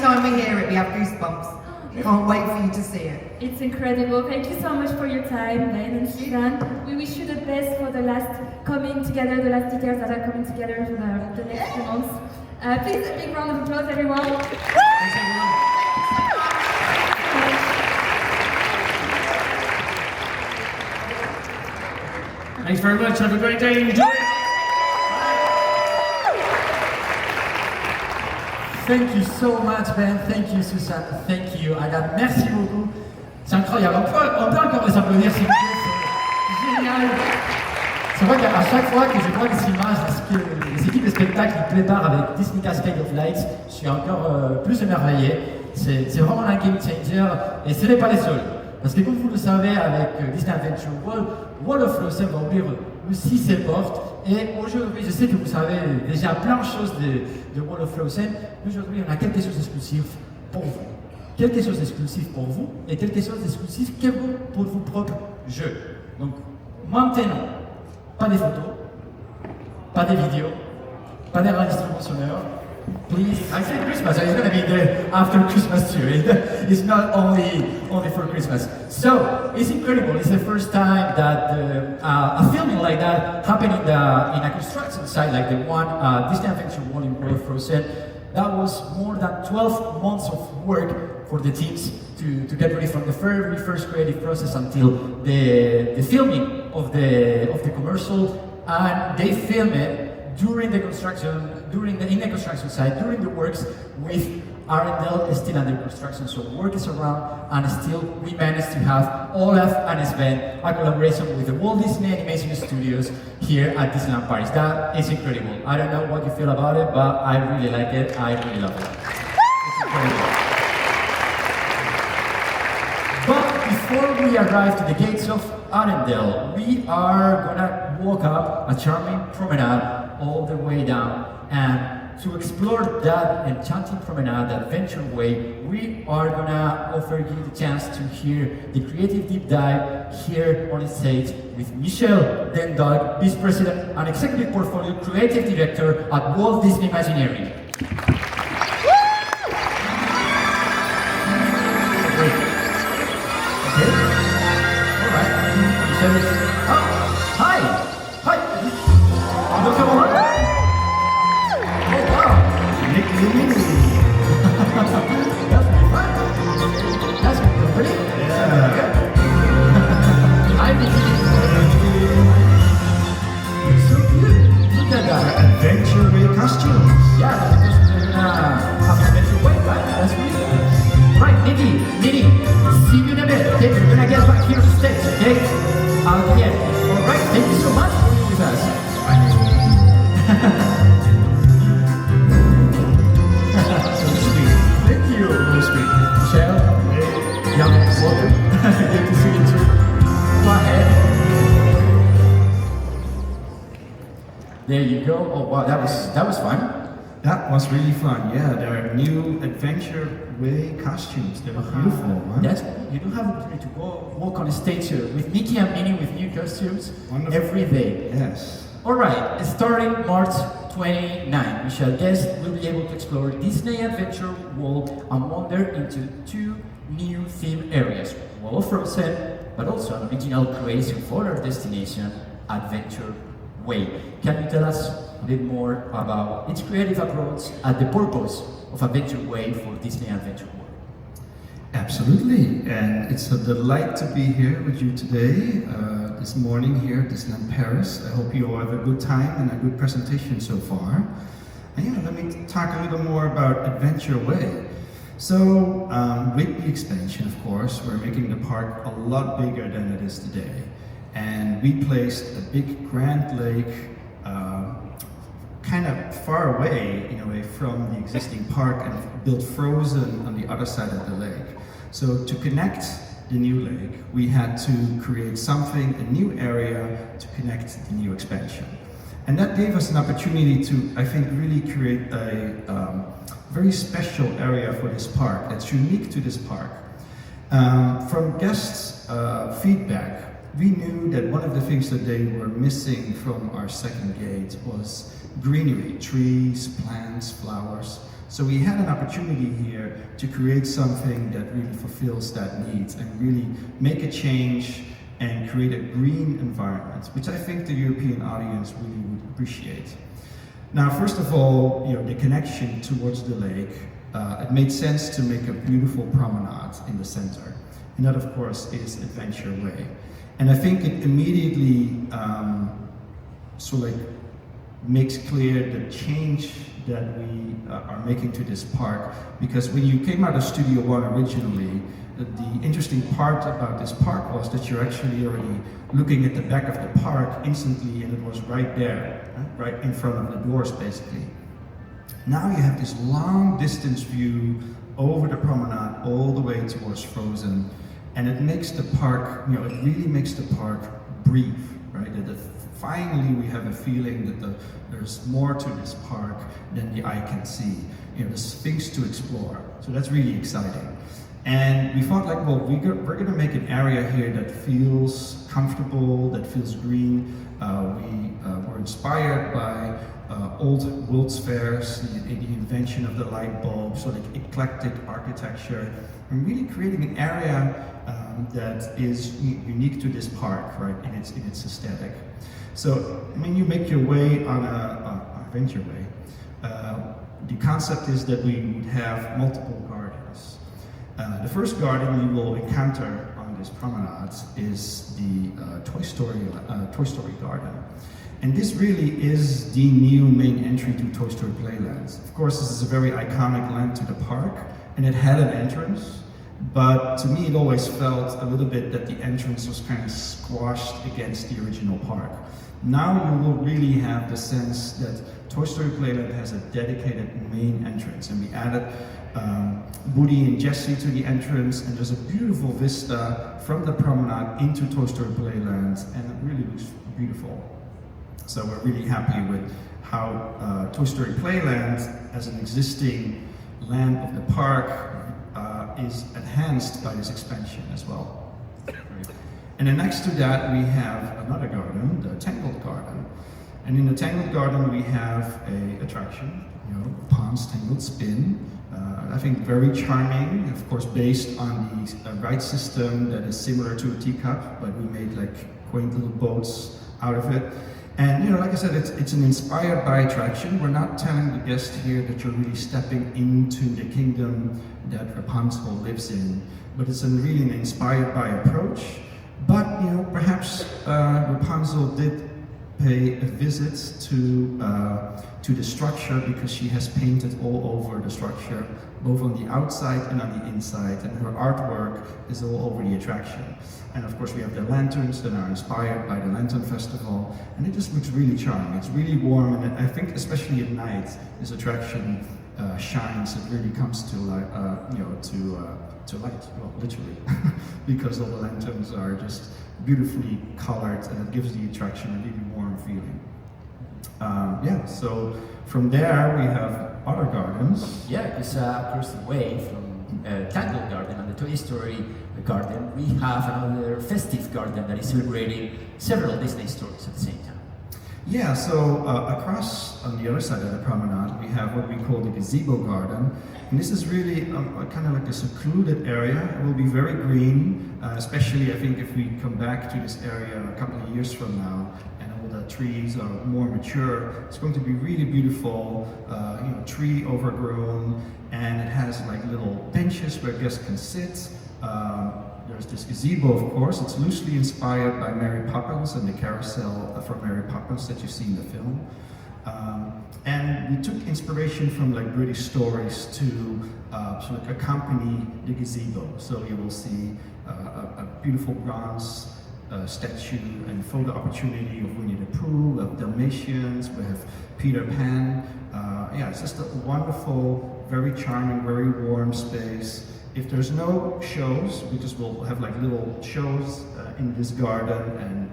time we hear it, we have goosebumps. Can't wait for you to see it. It's incredible. Thank you so much for your time, Ben and Suzanne. We wish you the best for the last coming together, the last details that are coming together for the next few months. Please, a big round of applause, everyone. Thanks, everyone. Thanks very much. Have a great day. Enjoy. Thank you so much, Ben. Thank you, Suzanne. Thank you, Agathe. Merci beaucoup. C'est incroyable. On peut encore les applaudir, s'il vous plaît. C'est génial. C'est vrai qu'à chaque fois que je vois les images de les équipes de spectacle qui préparent avec Disney Cascade of Lights, je suis encore plus émerveillé. C'est vraiment un game changer et ce n'est pas les seuls. Parce que comme vous le savez, avec Disney Adventure World, Wall of Frozen va ouvrir aussi ses portes. Et aujourd'hui, je sais que vous savez déjà plein de choses de Wall of Frozen. Aujourd'hui, on a quelque chose d'exclusif pour vous. Quelque chose d'exclusif pour vous et quelque chose d'exclusif que vous pour vos propres jeux. Donc maintenant, pas des photos, pas des vidéos, pas d'enregistrement sonore. Please, I said Christmas, so it's going to be there after Christmas too. It's not only for Christmas. So, it's incredible. It's the first time that a filming like that happened in a construction site like the one Disney Adventure World in World of Frozen. That was more than 12 months of work for the teams to get ready from the very first creative process until the filming of the commercial, and they film it during the construction, in the construction site, during the works with Arendelle is still under construction, so work is around, and still we managed to have Olaf and Sven, a collaboration with the Walt Disney Animation Studios here at Disneyland Paris. That is incredible. I don't know what you feel about it, but I really like it. I really love it. It's incredible. But before we arrive to the gates of Arendelle, we are gonna walk up a charming promenade all the way down, and to explore that enchanting promenade, that adventure way, we are gonna offer you the chance to hear the creative deep dive here on stage with Michelle Dendog, Vice President and Executive Portfolio Creative Director at Walt Disney Imagineering. Okay. All right. Michelle is... Oh, hi. Look at all that. Oh wow! Nicky Minnie! That's pretty fun! That's pretty? Yeah! Hi Nicky! So cute! Look at that! Adventure Way costumes! Yeah, because we're gonna have an adventure way, right? That's really good. Right, Nicky, Minnie, see you in a bit, okay? We're gonna get back here on stage, okay? Out again. Alright, thank you so much for being with us. So sweet. Thank you. So sweet. Michelle, young, welcome. Good to see you too. Go ahead. There you go. Oh wow, that was fun. That was really fun. Yeah, there are new Adventure Way costumes. They were beautiful. Huh? That's you don't have the opportunity to go walk on a stage with Mickey and Minnie with new costumes. Wonderful. Every day. Yes. Alright, starting March 29, Michelle Guest will be able to explore Disney Adventure World and wander into two new theme areas, Wall of Frozen, but also an original creation for our destination, Adventure Way. Can you tell us a bit more about its creative approach and the purpose of Adventure Way for Disney Adventure World? Absolutely, and it's a delight to be here with you today, this morning here at Disneyland Paris. I hope you all have a good time and a good presentation so far. And yeah, let me talk a little more about Adventure Way. So, with the expansion, of course, we're making the park a lot bigger than it is today. And we placed a big grand lake kind of far away, in a way, from the existing park and built Frozen on the other side of the lake. So to connect the new lake, we had to create something, a new area to connect the new expansion. And that gave us an opportunity to, I think, really create a very special area for this park that's unique to this park. From guests' feedback, we knew that one of the things that they were missing from our second gate was greenery, trees, plants, flowers. So we had an opportunity here to create something that really fulfills that need and really make a change and create a green environment, which I think the European audience really would appreciate. Now, first of all, the connection towards the lake, it made sense to make a beautiful promenade in the center. And that, of course, is Adventure Way. And I think it immediately makes clear the change that we are making to this park, because when you came out of Studio One originally, the interesting part about this park was that you're actually already looking at the back of the park instantly, and it was right there, right in front of the doors basically. Now you have this long distance view over the promenade all the way towards Frozen, and it makes the park, it really makes the park breathe, right? Finally, we have a feeling that there's more to this park than the eye can see. There's things to explore. So that's really exciting. And we thought we're going to make an area here that feels comfortable, that feels green. We were inspired by old World's Fairs, the invention of the light bulb, so like eclectic architecture, and really creating an area that is unique to this park, right, in its aesthetic. So, you make your way on an adventure way. The concept is that we would have multiple gardens. The first garden you will encounter on this promenade is the Toy Story garden. And this really is the new main entry to Toy Story Playland. Of course, this is a very iconic land to the park, and it had an entrance. But to me, it always felt a little bit that the entrance was kind of squashed against the original park. Now you will really have the sense that Toy Story Playland has a dedicated main entrance, and we added Woody and Jessie to the entrance, and there's a beautiful vista from the promenade into Toy Story Playland, and it really looks beautiful. So we're really happy with how Toy Story Playland, as an existing land of the park, is enhanced by this expansion as well. And then next to that we have another garden, the Tangled Garden. And in the Tangled Garden we have an attraction, Pon's Tangled Spin. I think very charming, of course based on the ride system that is similar to a teacup, but we made quaint little boats out of it. And like I said, it's an inspired by attraction. We're not telling the guest here that you're really stepping into the kingdom that Rapunzel lives in, but it's really an inspired by approach. But perhaps Rapunzel did pay a visit to the structure, because she has painted all over the structure, both on the outside and on the inside, and her artwork is all over the attraction. And of course we have the lanterns that are inspired by the Lantern Festival, and it just looks really charming. It's really warm, and I think especially at night, this attraction shines. It really comes to light, well, literally, because all the lanterns are just beautifully colored, and it gives the attraction a really warm feeling. So from there we have other gardens. Yeah, because across the way from Tangled Garden and the Toy Story Garden, we have another festive garden that is celebrating several Disney stories at the same time. Yeah, so across on the other side of the promenade, we have what we call the Gazebo Garden. And this is really kind of like a secluded area. It will be very green, especially I think if we come back to this area a couple of years from now, and all the trees are more mature. It's going to be really beautiful, tree overgrown, and it has little benches where guests can sit. There's this gazebo, of course. It's loosely inspired by Mary Poppins and the carousel from Mary Poppins that you see in the film. And we took inspiration from British stories to accompany the gazebo. So you will see a beautiful bronze statue and photo opportunity of Winnie the Pooh, of Dalmatians. We have Peter Pan. It's just a wonderful, very charming, very warm space. If there's no shows, because we'll have little shows in this garden and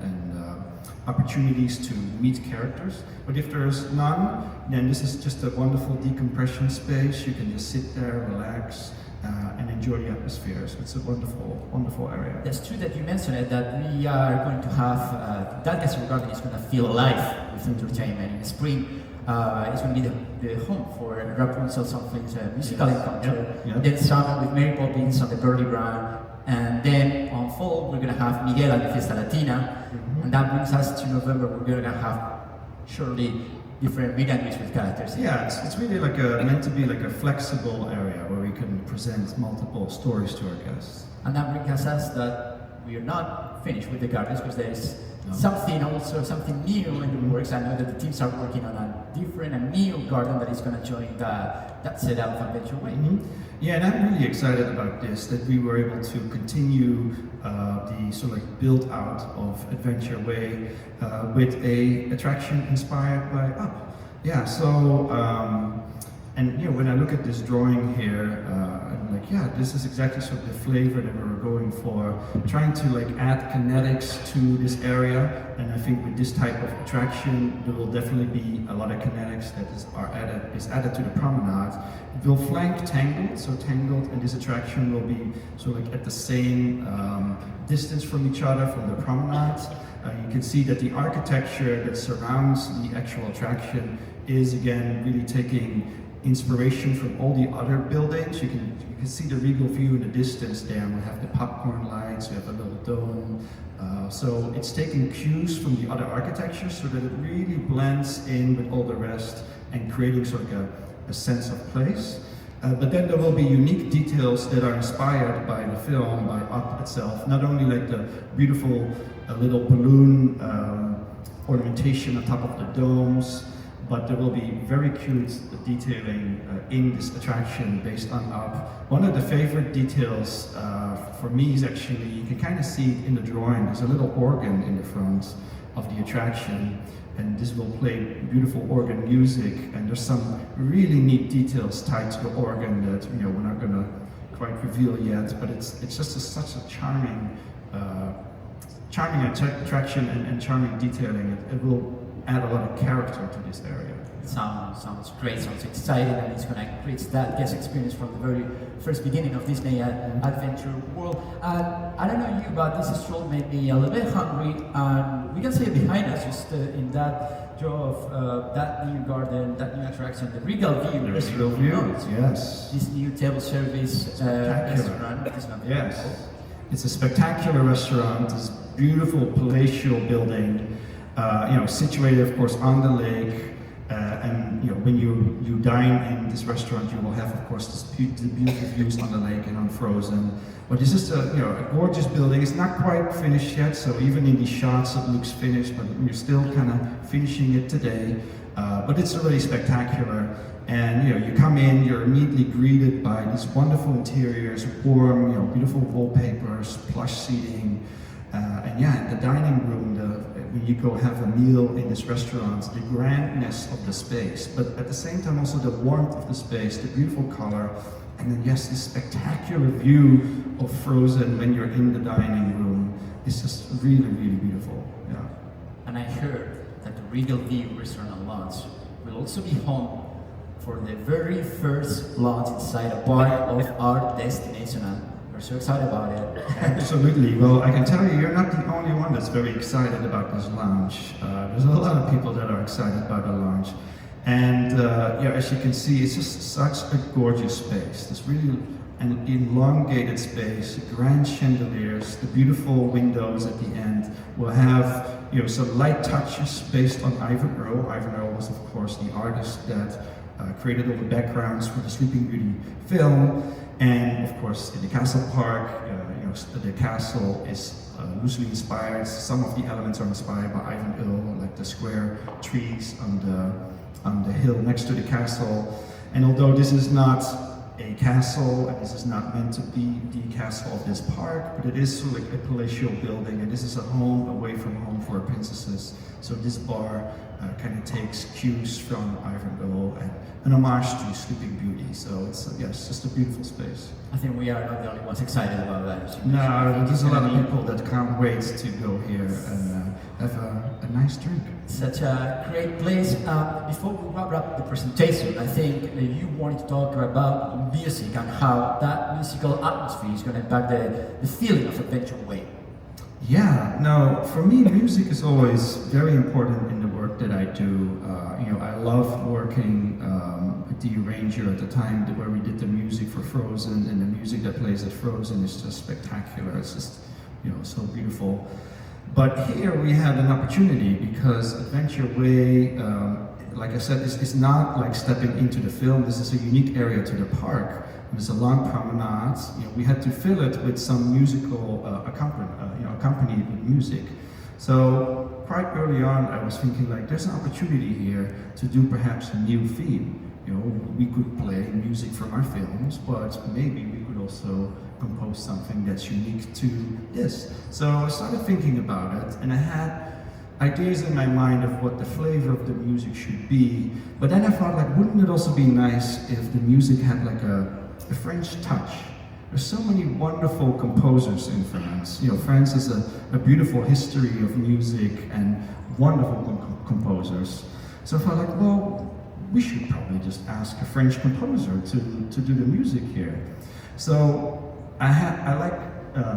opportunities to meet characters. But if there's none, then this is just a wonderful decompression space. You can just sit there, relax, and enjoy the atmosphere. So it's a wonderful, wonderful area. That's true that you mentioned it, that we are going to have, that Gazebo Garden is going to feel alive with entertainment in the spring. It's going to be the home for Rapunzel Something's musical encounter. Yeah. Then summer with Mary Poppins on the Burly Brown. And then on fall, we're going to have Miguel and the Fiesta Latina. And that brings us to November, we're going to have surely different meet and greets with characters. Yeah, it's really like meant to be like a flexible area where we can present multiple stories to our guests. And that brings us that we are not finished with the gardens because there's something new in the works. I know that the teams are working on a different and new garden that is going to join that setup of Adventure Way. Yeah, and I'm really excited about this, that we were able to continue the sort of like build out of Adventure Way with a attraction inspired by Up. Yeah, so, and you know, when I look at this drawing here, I'm like, yeah, this is exactly sort of the flavor that we were going for, trying to like add kinetics to this area. And I think with this type of attraction, there will definitely be a lot of kinetics that is added to the promenade. It will flank Tangled, so Tangled and this attraction will be sort of like at the same distance from each other from the promenade. You can see that the architecture that surrounds the actual attraction is again really taking inspiration from all the other buildings. You can see the regal view in the distance there. We have the popcorn lights, we have a little dome. So it's taking cues from the other architecture so that it really blends in with all the rest and creating sort of a sense of place. But then there will be unique details that are inspired by the film, by Up itself. Not only like the beautiful little balloon ornamentation on top of the domes, but there will be very cute detailing in this attraction based on Up. One of the favorite details for me is actually, you can kind of see it in the drawing, there's a little organ in the front of the attraction, and this will play beautiful organ music, and there's some really neat details tied to the organ that, you know, we're not going to quite reveal yet, but it's just such a charming attraction and charming detailing. It will add a lot of character to this area. Sounds great, sounds exciting, and it's going to create that guest experience from the very first beginning of Disney Adventure World. I don't know you, but this stroll made me a little bit hungry, and we can see it behind us, just in that draw of that new garden, that new attraction, the Regal View. The Regal View, yes. This new table service restaurant. Yes, it's a spectacular restaurant, this beautiful palatial building, you know, situated, of course, on the lake. And you know, when you dine in this restaurant, you will have, of course, the beautiful views on the lake and on Frozen. But it's just a gorgeous building. It's not quite finished yet, so even in these shots it looks finished, but we're still kind of finishing it today. But it's already spectacular. And you come in, you're immediately greeted by these wonderful interiors, warm, beautiful wallpapers, plush seating. And yeah, the dining room, when you go have a meal in this restaurant, the grandness of the space, but at the same time also the warmth of the space, the beautiful color, and then yes, this spectacular view of Frozen when you're in the dining room. It's just really, really beautiful. Yeah. And I heard that the Regal View restaurant and lounge will also be home for the very first launch inside a part of our destination. We're so excited about it. Absolutely. Well, I can tell you, you're not the only one that's very excited about this lounge. There's a lot of people that are excited about the lounge. And as you can see, it's just such a gorgeous space. It's really an elongated space, grand chandeliers, the beautiful windows at the end. We'll have some light touches based on Ivan Earl. Ivan Earl was, of course, the artist that created all the backgrounds for the Sleeping Beauty film. And of course, in the castle park, the castle is loosely inspired. Some of the elements are inspired by Ivan Earl, like the square trees on the hill next to the castle. And although this is not a castle, and this is not meant to be the castle of this park, but it is sort of like a palatial building, and this is a home away from home for princesses. So this bar kind of takes cues from Ivan Earl and an homage to Sleeping Beauty. So it's just a beautiful space. I think we are not the only ones excited about that. No, there's a lot of people that can't wait to go here and have a nice drink. Such a great place. Before we wrap up the presentation, I think you wanted to talk about music and how that musical atmosphere is going to impact the feeling of Adventure Way. Yeah, no, for me, music is always very important in the work that I do. I love working with the arranger at the time where we did the music for Frozen, and the music that plays at Frozen is just spectacular. It's just, so beautiful. But here we had an opportunity because Adventure Way, like I said, is not like stepping into the film. This is a unique area to the park. There's a long promenade. We had to fill it with some musical accompanied with music. So quite early on, I was thinking like, there's an opportunity here to do perhaps a new theme. We could play music from our films, but maybe we could also compose something that's unique to this. So I started thinking about it, and I had ideas in my mind of what the flavor of the music should be. But then I thought, like, wouldn't it also be nice if the music had like a French touch? There's so many wonderful composers in France. France has a beautiful history of music and wonderful composers. So I thought, like, well, we should probably just ask a French composer to do the music here. So I like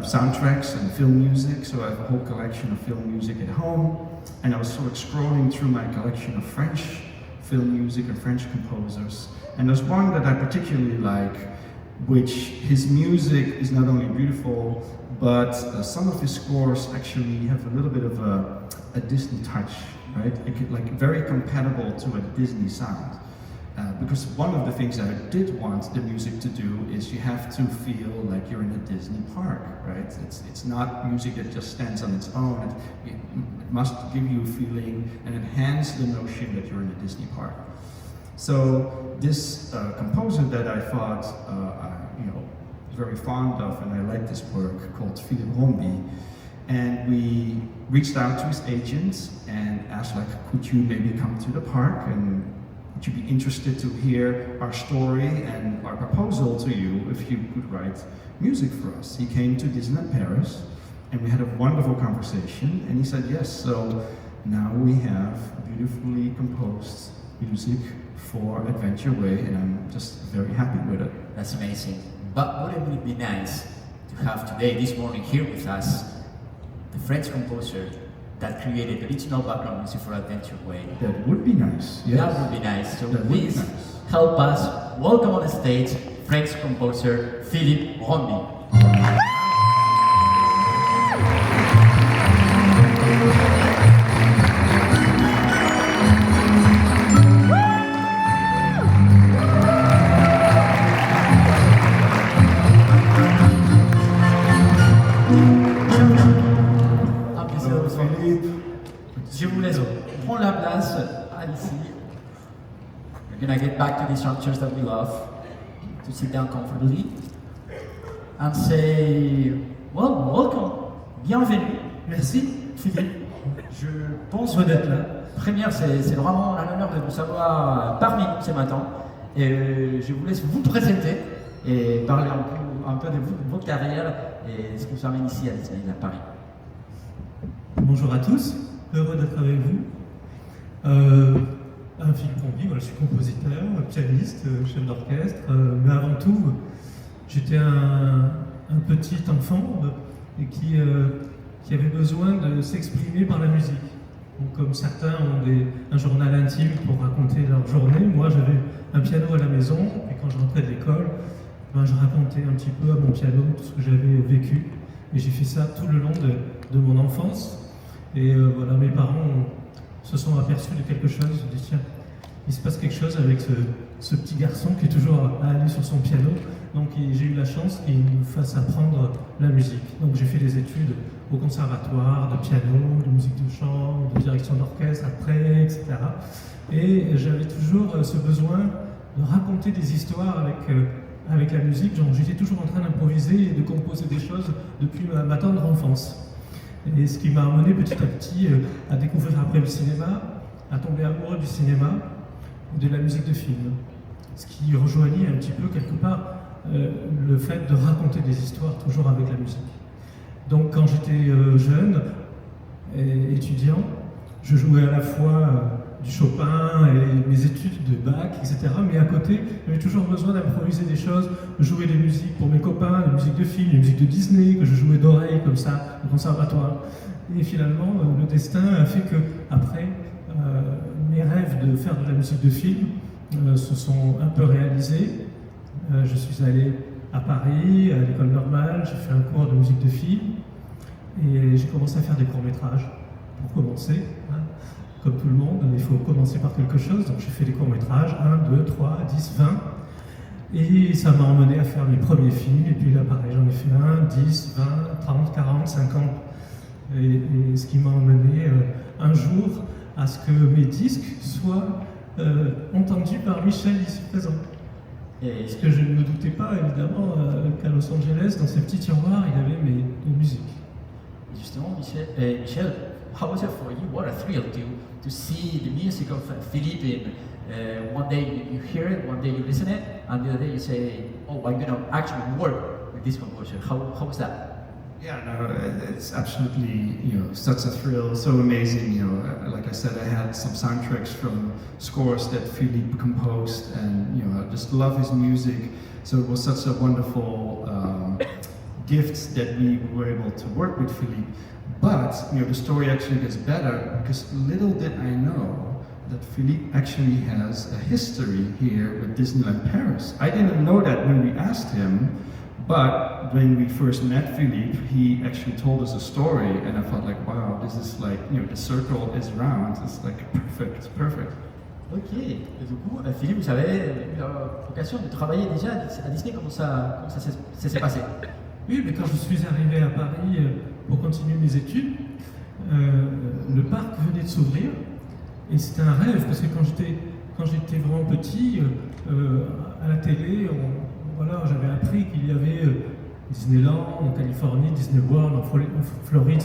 soundtracks and film music, so I have a whole collection of film music at home. And I was sort of scrolling through my collection of French film music and French composers. And there's one that I particularly like, which his music is not only beautiful, but some of his scores actually have a little bit of a Disney touch, right? Like very compatible to a Disney sound. Because one of the things I did want the music to do is you have to feel like you're in a Disney park, right? It's not music that just stands on its own. It must give you a feeling and enhance the notion that you're in a Disney park. So this composer that I thought very fond of, and I like this work, called Philippe Rombi, and we reached out to his agent and asked, like, could you maybe come to the park, and would you be interested to hear our story and our proposal to you if you could write music for us? He came to Disneyland Paris, and we had a wonderful conversation, and he said yes. So now we have beautifully composed music for Adventure Way, and I'm just very happy with it. That's amazing. But wouldn't it be nice to have today, this morning, here with us, the French composer that created the original background music for Adventure Way? That would be nice, yes. That would be nice. So that please help us welcome on the stage French composer Philippe Rombi. Je vous laisse prendre la place ici. We're gonna get back to these structures that we love, to sit down comfortably and say, well, welcome, bienvenue. Merci. Philippe. Je pense Heureux d'être là. Première, c'est vraiment un honneur de vous savoir parmi nous ce matin. Et je vous laisse vous présenter et parler un peu de votre carrière et ce qui vous amène ici à Disneyland Paris. Bonjour à tous, heureux d'être avec vous. Philippe Rombi, voilà, je suis compositeur, pianiste, chef d'orchestre, mais avant tout, j'étais un petit enfant qui avait besoin de s'exprimer par la musique. Donc, comme certains ont un journal intime pour raconter leur journée, moi j'avais un piano à la maison, et quand je rentrais de l'école, je racontais un petit peu à mon piano tout ce que j'avais vécu. Et j'ai fait ça tout le long de mon enfance. Et voilà, mes parents se sont aperçus de quelque chose. Ils se sont dit, tiens, il se passe quelque chose avec ce petit garçon qui est toujours à aller sur son piano. Donc j'ai eu la chance qu'il nous fasse apprendre la musique. Donc j'ai fait des études au conservatoire de piano, de musique de chant, de direction d'orchestre après, etc. Et j'avais toujours ce besoin de raconter des histoires avec la musique. J'étais toujours en train d'improviser et de composer des choses depuis ma tendre enfance. Et ce qui m'a amené petit à petit à découvrir après le cinéma, à tomber amoureux du cinéma, de la musique de film. Ce qui rejoignait un petit peu quelque part le fait de raconter des histoires toujours avec la musique. Donc quand j'étais jeune et étudiant, je jouais à la fois du Chopin et mes études de bac, etc. Mais à côté, j'avais toujours besoin d'improviser des choses, de jouer des musiques pour mes copains, des musiques de films, des musiques de Disney, que je jouais d'oreille comme ça, au conservatoire. Et finalement, le destin a fait que, après, mes rêves de faire de la musique de film se sont un peu réalisés. Je suis allé à Paris, à l'école normale, j'ai fait un cours de musique de film et j'ai commencé à faire des courts-métrages pour commencer. Hein. Comme tout le monde, il faut commencer par quelque chose, donc j'ai fait des courts-métrages, 1, 2, 3, 10, 20. Et ça m'a emmené à faire mes premiers films, et puis là pareil, j'en ai fait 1, 10, 20, 30, 40, 50. Et ce qui m'a emmené un jour à ce que mes disques soient entendus par Michel ici présent. Et ce que je ne me doutais pas, évidemment, qu'à Los Angeles, dans ces petits tiroirs, il avait mes musiques. Justement, Michel, how was it for you? What a thrill to see the music of Philippe. One day you hear it, one day you listen it, and the other day you say, "Oh, I'm going to actually work with this composer." How was that? Yeah, no, it's absolutely, such a thrill, so amazing. Like I said, I had some soundtracks from scores that Philippe composed, and I just love his music. So it was such a wonderful gift that we were able to work with Philippe. But the story actually gets better, because little did I know that Philippe actually has a history here with Disneyland Paris. I didn't know that when we asked him. But when we first met Philippe, he actually told us a story, and I felt like, wow, this is like, the circle is round. It's like perfect. It's perfect. Ok. Et du coup, Philippe, vous avez eu l'occasion de travailler déjà à Disney. Comment ça s'est passé? Oui, mais quand je suis arrivé à Paris pour continuer mes études, le parc venait de s'ouvrir, et c'était un rêve, parce que quand j'étais vraiment petit, à la télé, voilà, j'avais appris qu'il y avait Disneyland en Californie, Disney World en Floride,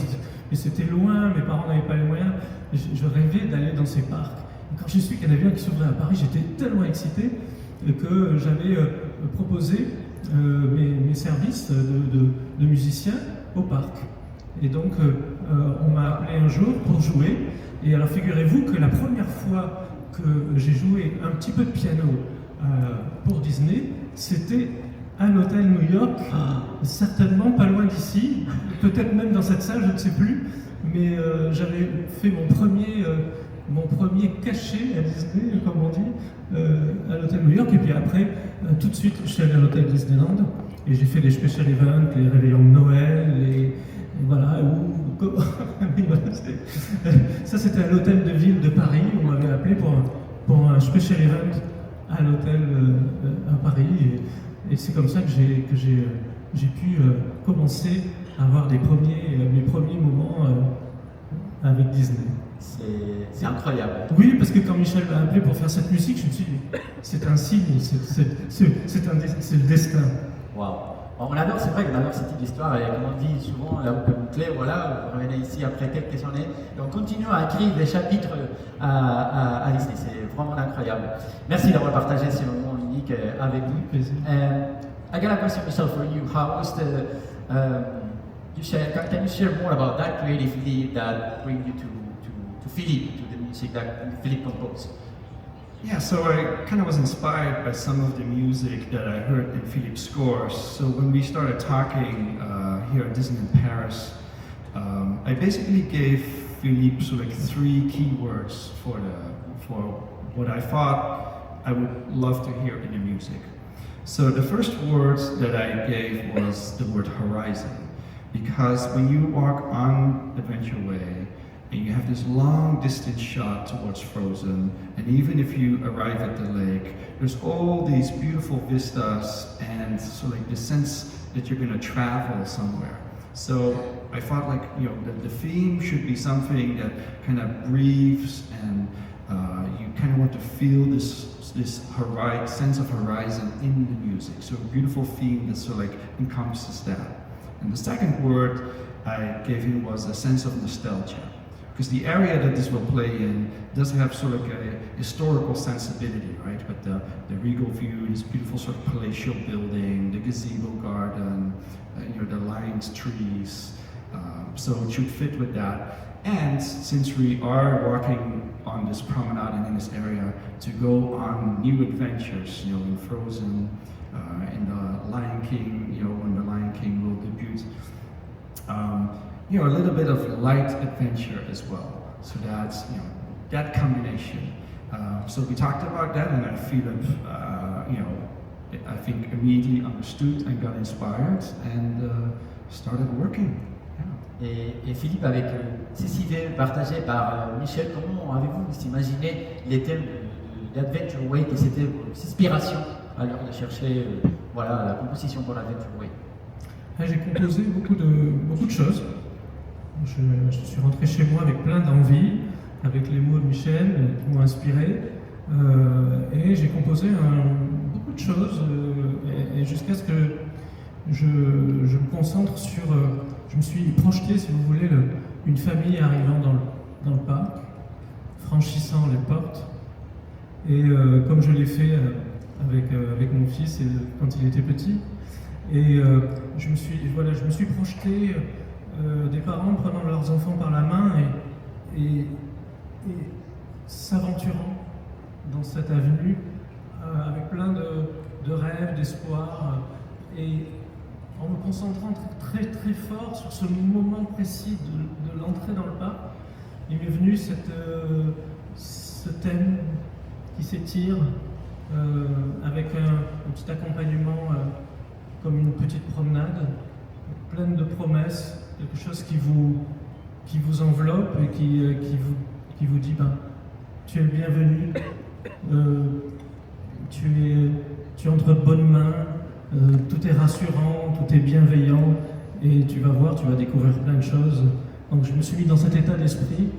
mais c'était loin, mes parents n'avaient pas les moyens. Je rêvais d'aller dans ces parcs. Et quand j'ai su qu'il y en avait un qui s'ouvrait à Paris, j'étais tellement excité que j'avais proposé mes services de musicien au parc. Et donc, on m'a appelé un jour pour jouer. Et alors, figurez-vous que la première fois que j'ai joué un petit peu de piano pour Disney, c'était à l'hôtel New York, certainement pas loin d'ici, peut-être même dans cette salle, je ne sais plus, mais j'avais fait mon premier cachet à Disney, comme on dit, à l'hôtel New York, et puis après, tout de suite, je suis allé à l'hôtel Disneyland, et j'ai fait les special events, les réveillons de Noël, et voilà, ça c'était à l'hôtel de ville de Paris, on m'avait appelé pour un special event à l'hôtel à Paris, et c'est comme ça que j'ai pu commencer à avoir mes premiers moments avec Disney. C'est incroyable. Oui, parce que quand Michel m'a appelé pour faire cette musique, je me suis dit, c'est un signe, c'est le destin. Waouh. On adore, c'est vrai qu'on adore ce type d'histoire, et comme on dit souvent, la boucle bouclée, voilà, vous revenez ici après quelques années, et on continue à écrire des chapitres à Disney, c'est vraiment incroyable. Merci d'avoir partagé ce moment unique avec nous. I got a question, Michel, for you. How was can you share more about that creative lead that bring you to Philippe, to the music that Philippe composed? Yeah, so I kind of was inspired by some of the music that I heard in Philippe's scores. So when we started talking here at Disneyland Paris, I basically gave Philippe sort of like 3 keywords for what I thought I would love to hear in the music. So the first words that I gave was the word horizon, because when you walk on Adventure Way, and you have this long distance shot towards Frozen, and even if you arrive at the lake, there's all these beautiful vistas and so like the sense that you're going to travel somewhere. So I thought like, that the theme should be something that kind of breathes, and you kind of want to feel this sense of horizon in the music. So a beautiful theme that sort of like encompasses that. And the second word I gave him was a sense of nostalgia. Because the area that this will play in does have sort of a historical sensibility, right? But the regal view, this beautiful sort of palatial building, the gazebo garden, the lion's trees. So it should fit with that. And since we are walking on this promenade and in this area to go on new adventures, in Frozen, in the Lion King, when the Lion King will debut. A little bit of light adventure as well. So that's, that combination. So we talked about that, and Philip, I think immediately understood and got inspired and started working. Et Philippe, avec ces idées partagées par Michel, comment avez-vous imaginé les thèmes d'Adventure Wake et c'était vos inspirations à l'heure de chercher la composition pour l'Adventure Wake? J'ai composé beaucoup de choses. Je suis rentré chez moi avec plein d'envie, avec les mots de Michel qui m'ont inspiré, et j'ai composé beaucoup de choses, et jusqu'à ce que je me concentre sur... je me suis projeté, si vous voulez, une famille arrivant dans le parc, franchissant les portes, et comme je l'ai fait avec mon fils quand il était petit, et je me suis projeté des parents prenant leurs enfants par la main et s'aventurant dans cette avenue avec plein de rêves, d'espoir, et en me concentrant très très fort sur ce moment précis de l'entrée dans le parc, il m'est venu ce thème qui s'étire avec un petit accompagnement comme une petite promenade, pleine de promesses, quelque chose qui vous enveloppe et qui vous dit tu es le bienvenu, tu es entre de bonnes mains, tout est rassurant, tout est bienveillant et tu vas voir, tu vas découvrir plein de choses. Donc je me suis mis dans cet état d'esprit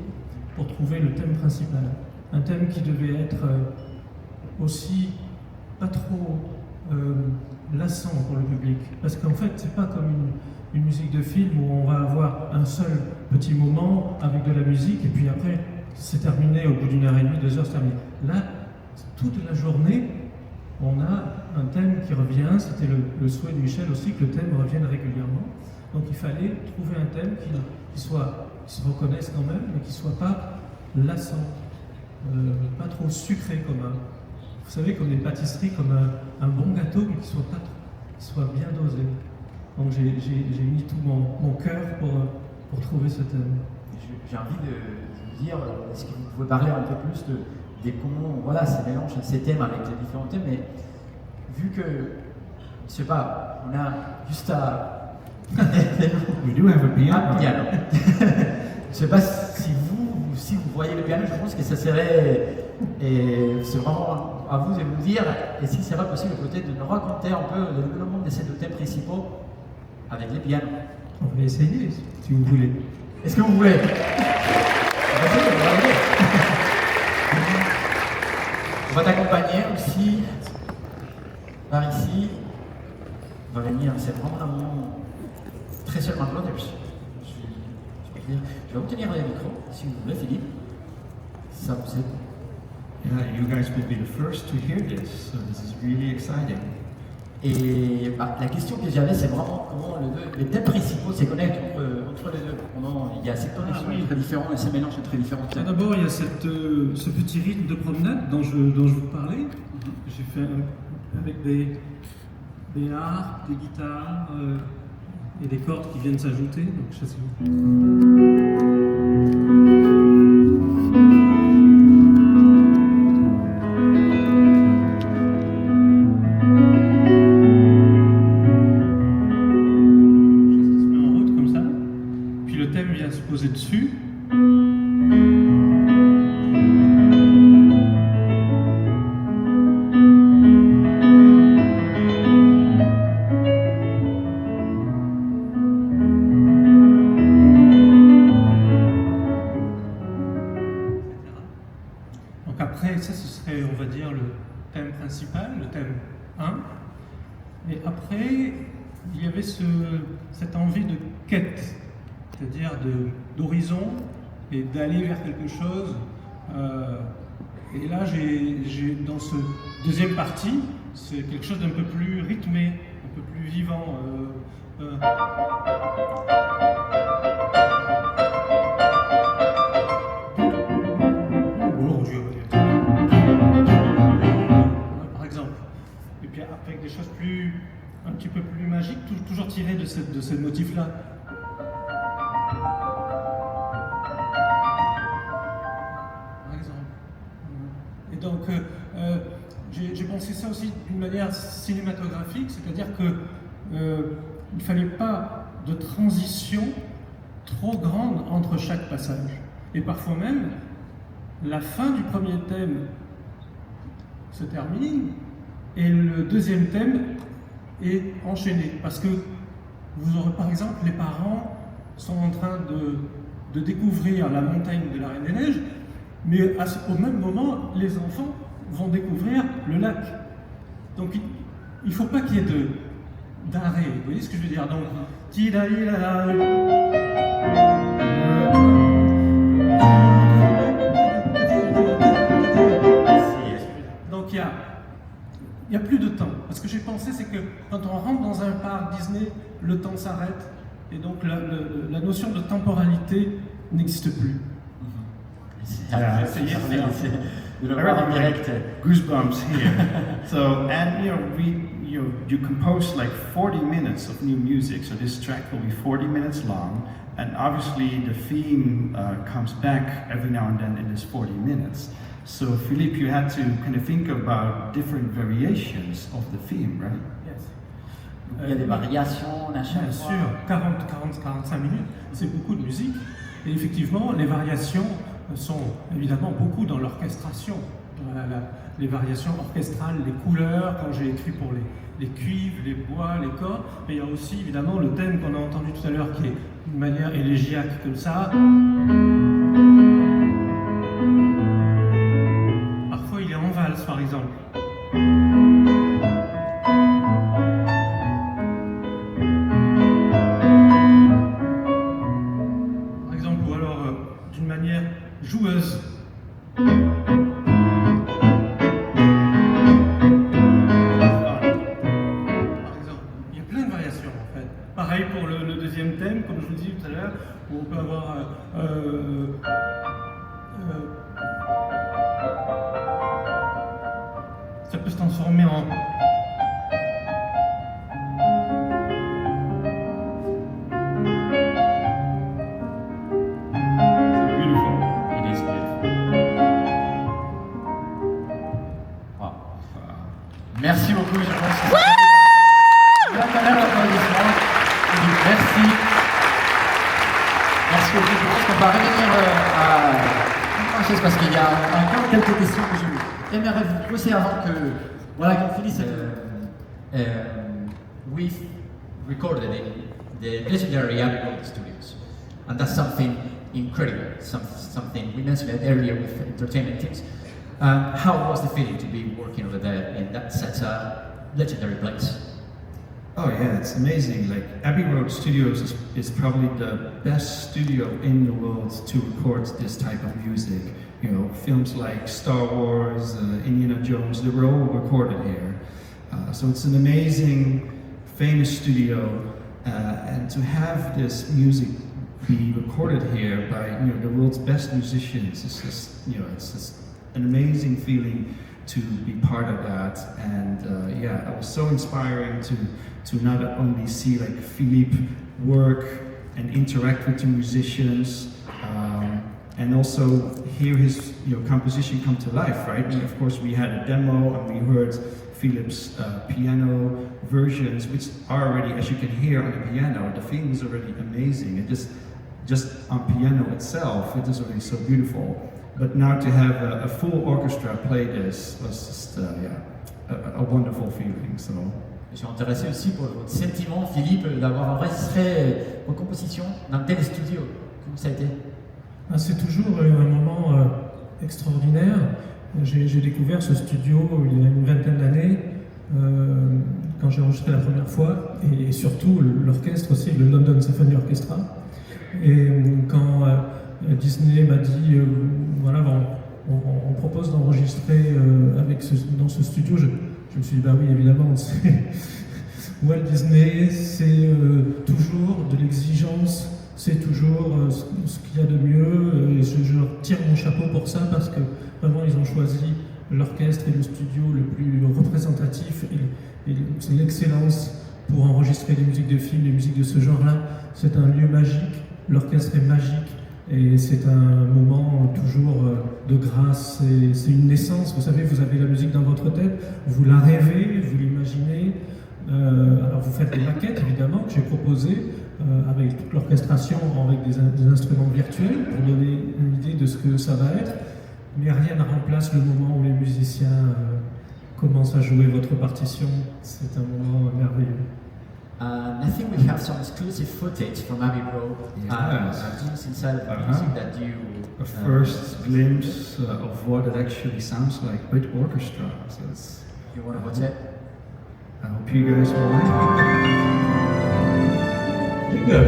pour trouver le thème principal. Un thème qui devait être aussi pas trop lassant pour le public. Parce qu'en fait, c'est pas comme une musique de film où on va avoir un seul petit moment avec de la musique et puis après c'est terminé au bout d'une heure et demie, 2 heures, c'est terminé. Là, toute la journée, on a un thème qui revient. C'était le souhait de Michel aussi que le thème revienne régulièrement. Donc il fallait trouver un thème qui se reconnaisse quand même, mais qui soit pas lassant, pas trop sucré comme vous savez, comme des pâtisseries, comme un bon gâteau, mais qui soit bien dosé. Donc j'ai mis tout mon cœur pour trouver ce thème. J'ai envie de vous dire, est-ce que vous pouvez parler un peu plus des comment ces mélanges, ces thèmes avec les différents thèmes, mais vu que, je sais pas, on a juste à... We do have a piano. piano. Je sais pas si vous voyez le piano, je pense que ça serait, et c'est vraiment à vous de vous dire, et si c'est pas possible peut-être de nous raconter un peu le développement de ces 2 thèmes principaux avec les pianos. On va essayer, si vous voulez. Est-ce que vous voulez? On va t'accompagner aussi par ici. On va venir, c'est vraiment un moment très seulement Claude. Je vais vous tenir le micro, si vous voulez, Philippe. Ça vous aide. Yeah, you guys will be the first to hear this, so this is really exciting. Et la question que j'avais, c'est vraiment comment les thèmes principaux se connectent entre les deux. Comment il y a cette connexion très différente et ces mélanges très différents. D'abord, il y a ce petit rythme de promenade dont je vous parlais. J'ai fait avec des harpes, des guitares et des cordes qui viennent s'ajouter. Donc, je sais poser dessus. Donc après, ça ce serait, on va dire, le thème principal, le thème 1. Et après, il y avait cette envie de quête, c'est-à-dire d'horizon et d'aller vers quelque chose. Et là, j'ai dans ce deuxième partie, c'est quelque chose d'un peu plus rythmé, un peu plus vivant. des choses un petit peu plus magiques, toujours tirées de ce motif-là. Par exemple. Et donc, j'ai pensé ça aussi d'une manière cinématographique, c'est-à-dire que il ne fallait pas de transition trop grande entre chaque passage. Et parfois même, la fin du premier thème se termine et le deuxième thème est enchaîné. Parce que vous aurez par exemple, les parents sont en train de découvrir la montagne de la Reine des Neiges, mais au même moment, les enfants vont découvrir le lac. Donc il ne faut pas qu'il y ait d'arrêt. Vous voyez ce que je veux dire? Donc, donc il n'y a plus de temps. Ce que j'ai pensé, c'est que quand on rentre dans un parc Disney, le temps s'arrête. Et donc la notion de temporalité n'existe plus. Yeah, goosebumps here. So, and you composed like 40 minutes of new music. So this track will be 40 minutes long, and obviously the theme comes back every now and then in this 40 minutes. So, Philippe, you had to kind of think about different variations of the theme, right? Yes. Il y a des variations à chaque fois. Bien sûr, 45 minutes, c'est beaucoup de musique. Et effectivement, les variations sont évidemment beaucoup dans l'orchestration. Les variations orchestrales, les couleurs, quand j'ai écrit pour les cuivres, les bois, les cordes. Mais il y a aussi évidemment le thème qu'on a entendu tout à l'heure qui est d'une manière élégiaque comme ça. Parfois il est en valse par exemple. Par exemple, ou alors d'une manière joueuse. Pareil pour le deuxième thème, comme je vous dis tout à l'heure, où on peut avoir ça peut se transformer en Beautiful. It is beautiful. Wow. Merci beaucoup, je pense que merci. Merci beaucoup. Je pense qu'on va revenir à Frances parce qu'il y a encore quelques questions que j'aimerais vous poser avant que, voilà, qu'on finisse. We've recorded in the legendary Abbey Road Studios, and that's something incredible. Something we mentioned it earlier with entertainment teams. How was the feeling to be working over there in that such a legendary place? Oh yeah, it's amazing. Like Abbey Road Studios is probably the best studio in the world to record this type of music. You know, films like Star Wars, Indiana Jones, they were all recorded here. So it's an amazing, famous studio, and to have this music be recorded here by the world's best musicians, it's just it's just an amazing feeling to be part of that. And yeah, it was so inspiring to not only see like Philippe work and interact with the musicians, and also hear his composition come to life, right? And of course we had a demo and we heard Philippe's piano versions, which are already, as you can hear on the piano, the theme is already amazing. It just on piano itself, it is already so beautiful. But now to have a full orchestra play this was just a wonderful feeling. So. Je suis intéressé aussi pour votre sentiment, Philippe, d'avoir enregistré vos compositions dans tel studio. Comment ça a été? C'est toujours un moment extraordinaire. J'ai découvert ce studio il y a une vingtaine d'années, quand j'ai enregistré la première fois, et surtout l'orchestre aussi, le London Symphony Orchestra. Et quand Disney m'a dit, voilà, on propose d'enregistrer dans ce studio, je me suis dit, bah oui, évidemment, Walt Disney, c'est toujours de l'exigence, c'est toujours ce qu'il y a de mieux, et je leur tire mon chapeau pour ça, parce que vraiment, ils ont choisi l'orchestre et le studio le plus représentatif, et c'est l'excellence pour enregistrer des musiques de films, des musiques de ce genre-là. C'est un lieu magique, l'orchestre est magique, et c'est un moment toujours de grâce, c'est une naissance. Vous savez, vous avez la musique dans votre tête, vous la rêvez, vous l'imaginez. Alors vous faites des maquettes, évidemment, que j'ai proposées, avec toute l'orchestration, avec des instruments virtuels, pour donner une idée de ce que ça va être. Mais rien ne remplace le moment où les musiciens commencent à jouer votre partition. C'est un moment merveilleux. I think we have some exclusive footage from Abbey Road. Glimpse inside of the music that you. A first glimpse of what it actually sounds like with orchestra. So you want to watch it? I hope you guys will like it. You go.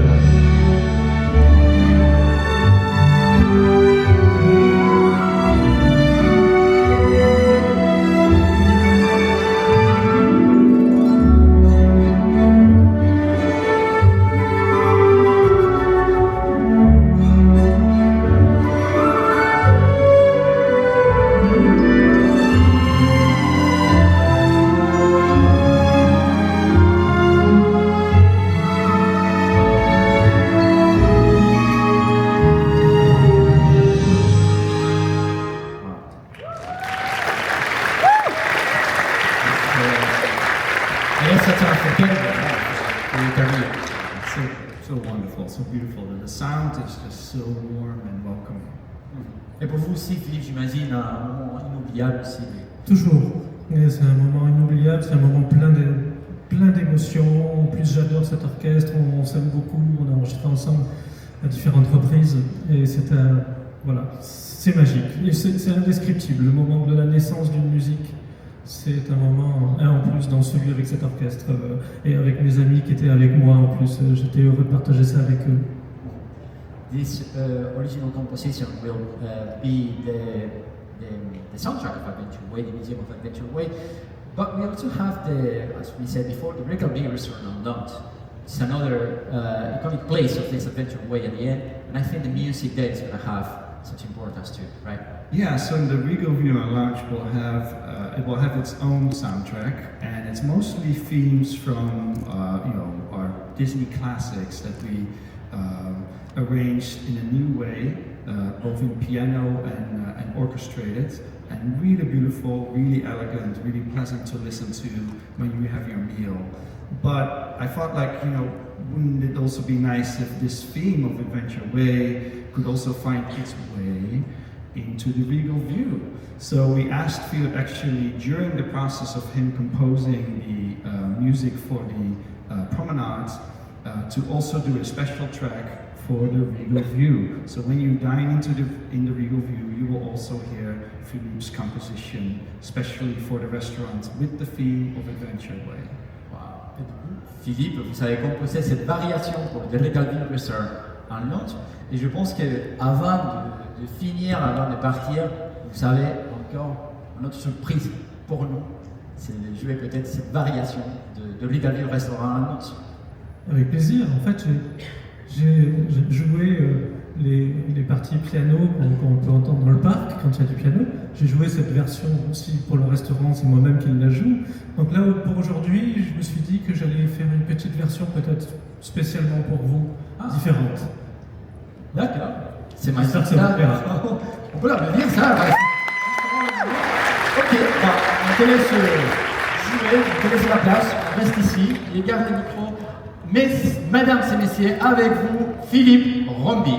So wonderful, so beautiful. The sound is just so warm and welcoming. Et pour vous aussi, Philippe, j'imagine un moment inoubliable aussi. Toujours. Et c'est un moment inoubliable, c'est un moment plein d'émotions. En plus, j'adore cet orchestre, on s'aime beaucoup, on a enregistré ensemble à différentes reprises. Et voilà, c'est magique. Et c'est indescriptible. Le moment de la naissance d'une musique, c'est un moment, en plus, dans celui avec cet orchestre et avec mes amis qui étaient avec moi en plus. J'étais heureux de partager ça avec eux. This original composition will be the soundtrack of Adventure Way, the Museum of Adventure Way. But we also have as we said before, the Regal Beer Restaurant on Nantes. It's another iconic place of this Adventure Way at the end, and I think the music there is going to have such importance too, right? Yeah, so the Regal View and Lounge will have its own soundtrack, and it's mostly themes from our Disney classics that we arranged in a new way, both in piano and orchestrated, and really beautiful, really elegant, really pleasant to listen to when you have your meal. But I thought, wouldn't it also be nice if this theme of Adventure Way could also find its way into the Regal View? So we asked Philip, actually, during the process of him composing the music for the promenade, to also do a special track for the Regal View. So when you dine in the Regal View, you will also hear Philippe's composition, especially for the restaurant, with the theme of Adventure Way. Wow. Philippe, vous avez composé cette variation pour le Regal View Restaurant en Nantes, et je pense qu'avant de finir, avant de partir, vous savez encore notre surprise pour nous, c'est de jouer peut-être cette variation de Regal View Restaurant en Nantes. Avec plaisir. En fait, j'ai joué les parties piano qu'on peut entendre dans le parc quand il y a du piano. J'ai joué cette version aussi pour le restaurant, c'est moi-même qui la joue. Donc là, pour aujourd'hui, je me suis dit que j'allais faire une petite version peut-être spécialement pour vous, différente. D'accord. C'est magnifique. On peut l'applaudir, ça. Ok, on te laisse jouer, on te laisse la place, on reste ici, et garde le micro. Mesdames et messieurs, avec vous, Philippe Rombi.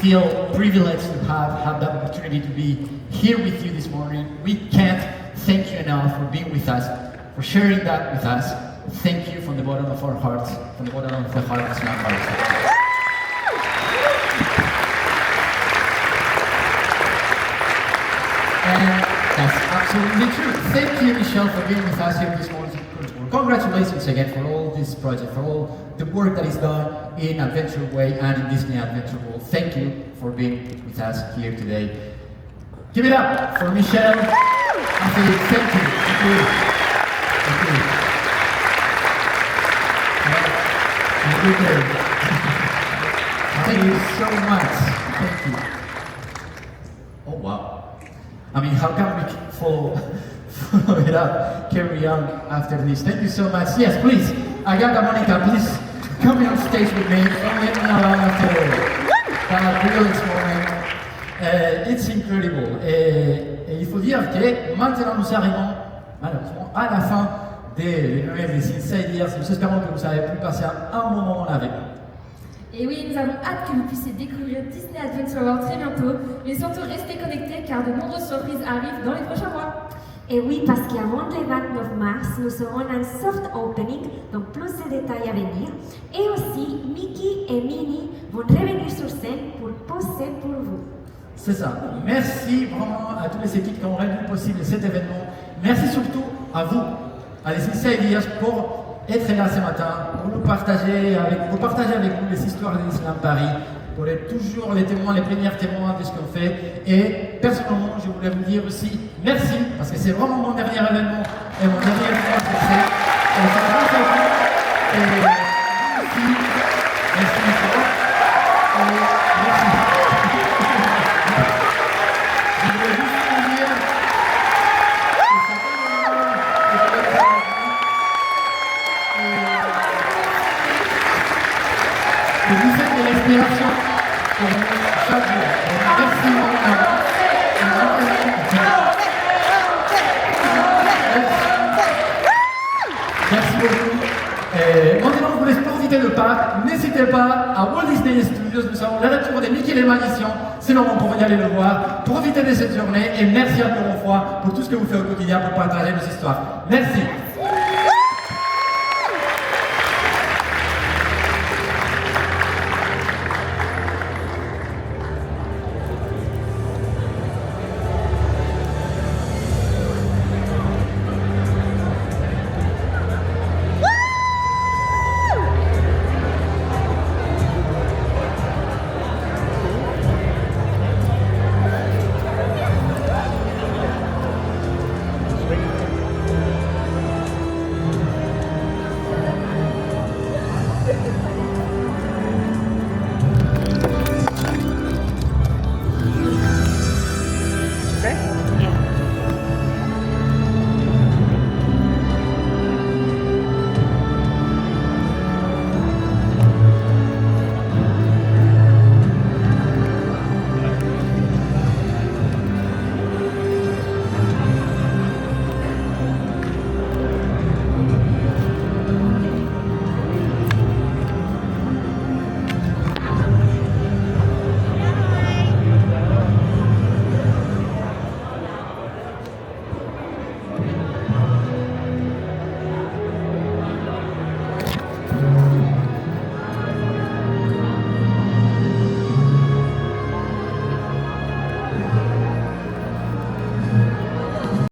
feel privileged to have that opportunity to be here with you this morning. We can't thank you enough for being with us, for sharing that with us. Thank you from the bottom of our hearts, from the bottom of the heart of Disneyland Paris. And that's absolutely true. Thank you, Michelle, for being with us here this morning. Congratulations again for all this project, for all the work that is done in Adventure Way and in Disney Adventure World. Thank you for being with us here today. Give it up for Michelle and Philippe. Thank you. Thank you. Thank you. Have a good day. Thank you so much. Thank you. Oh wow. I mean, how can we follow it up, carry on after this? Thank you so much. Yes, please, Agata, Monica, please come on stage with me. Let me know after that brilliant moment. It's incredible. Et il faut dire que maintenant nous arrivons, malheureusement, à la fin des InsidEars. Nous espérons que vous avez pu passer un bon moment avec nous. Et oui, nous avons hâte que vous puissiez découvrir Disney Adventure World très bientôt, mais surtout restez connectés car de nombreuses surprises arrivent dans les prochains mois. Et oui, parce qu'avant le 29 mars, nous serons un soft opening, donc plus de détails à venir. Et aussi, Mickey et Minnie vont revenir sur scène pour poser pour vous. C'est ça. Merci vraiment à toutes les équipes qui ont rendu possible cet événement. Merci surtout à vous, à les InsidEars, pour être là ce matin, pour partager avec nous les histoires de Disneyland Paris, pour être toujours les témoins, les premiers témoins de ce qu'on fait. Et personnellement, je voulais vous dire aussi merci, parce que c'est vraiment mon dernier événement et mon dernier fois que c'est. Et c'est grâce à vous. Et merci. Merci encore. Et merci. Je voulais juste vous dire que ça fait vraiment que vous faites de l'inspiration pour nous chaque jour. Merci beaucoup. Merci beaucoup. Maintenant, vous voulez profiter du parc, n'hésitez pas à Walt Disney Studios. Nous avons le retour de Mickey les Magiciens. C'est le moment pour y aller le voir. Profitez de cette journée et merci encore une fois pour tout ce que vous faites au quotidien pour partager nos histoires. Merci.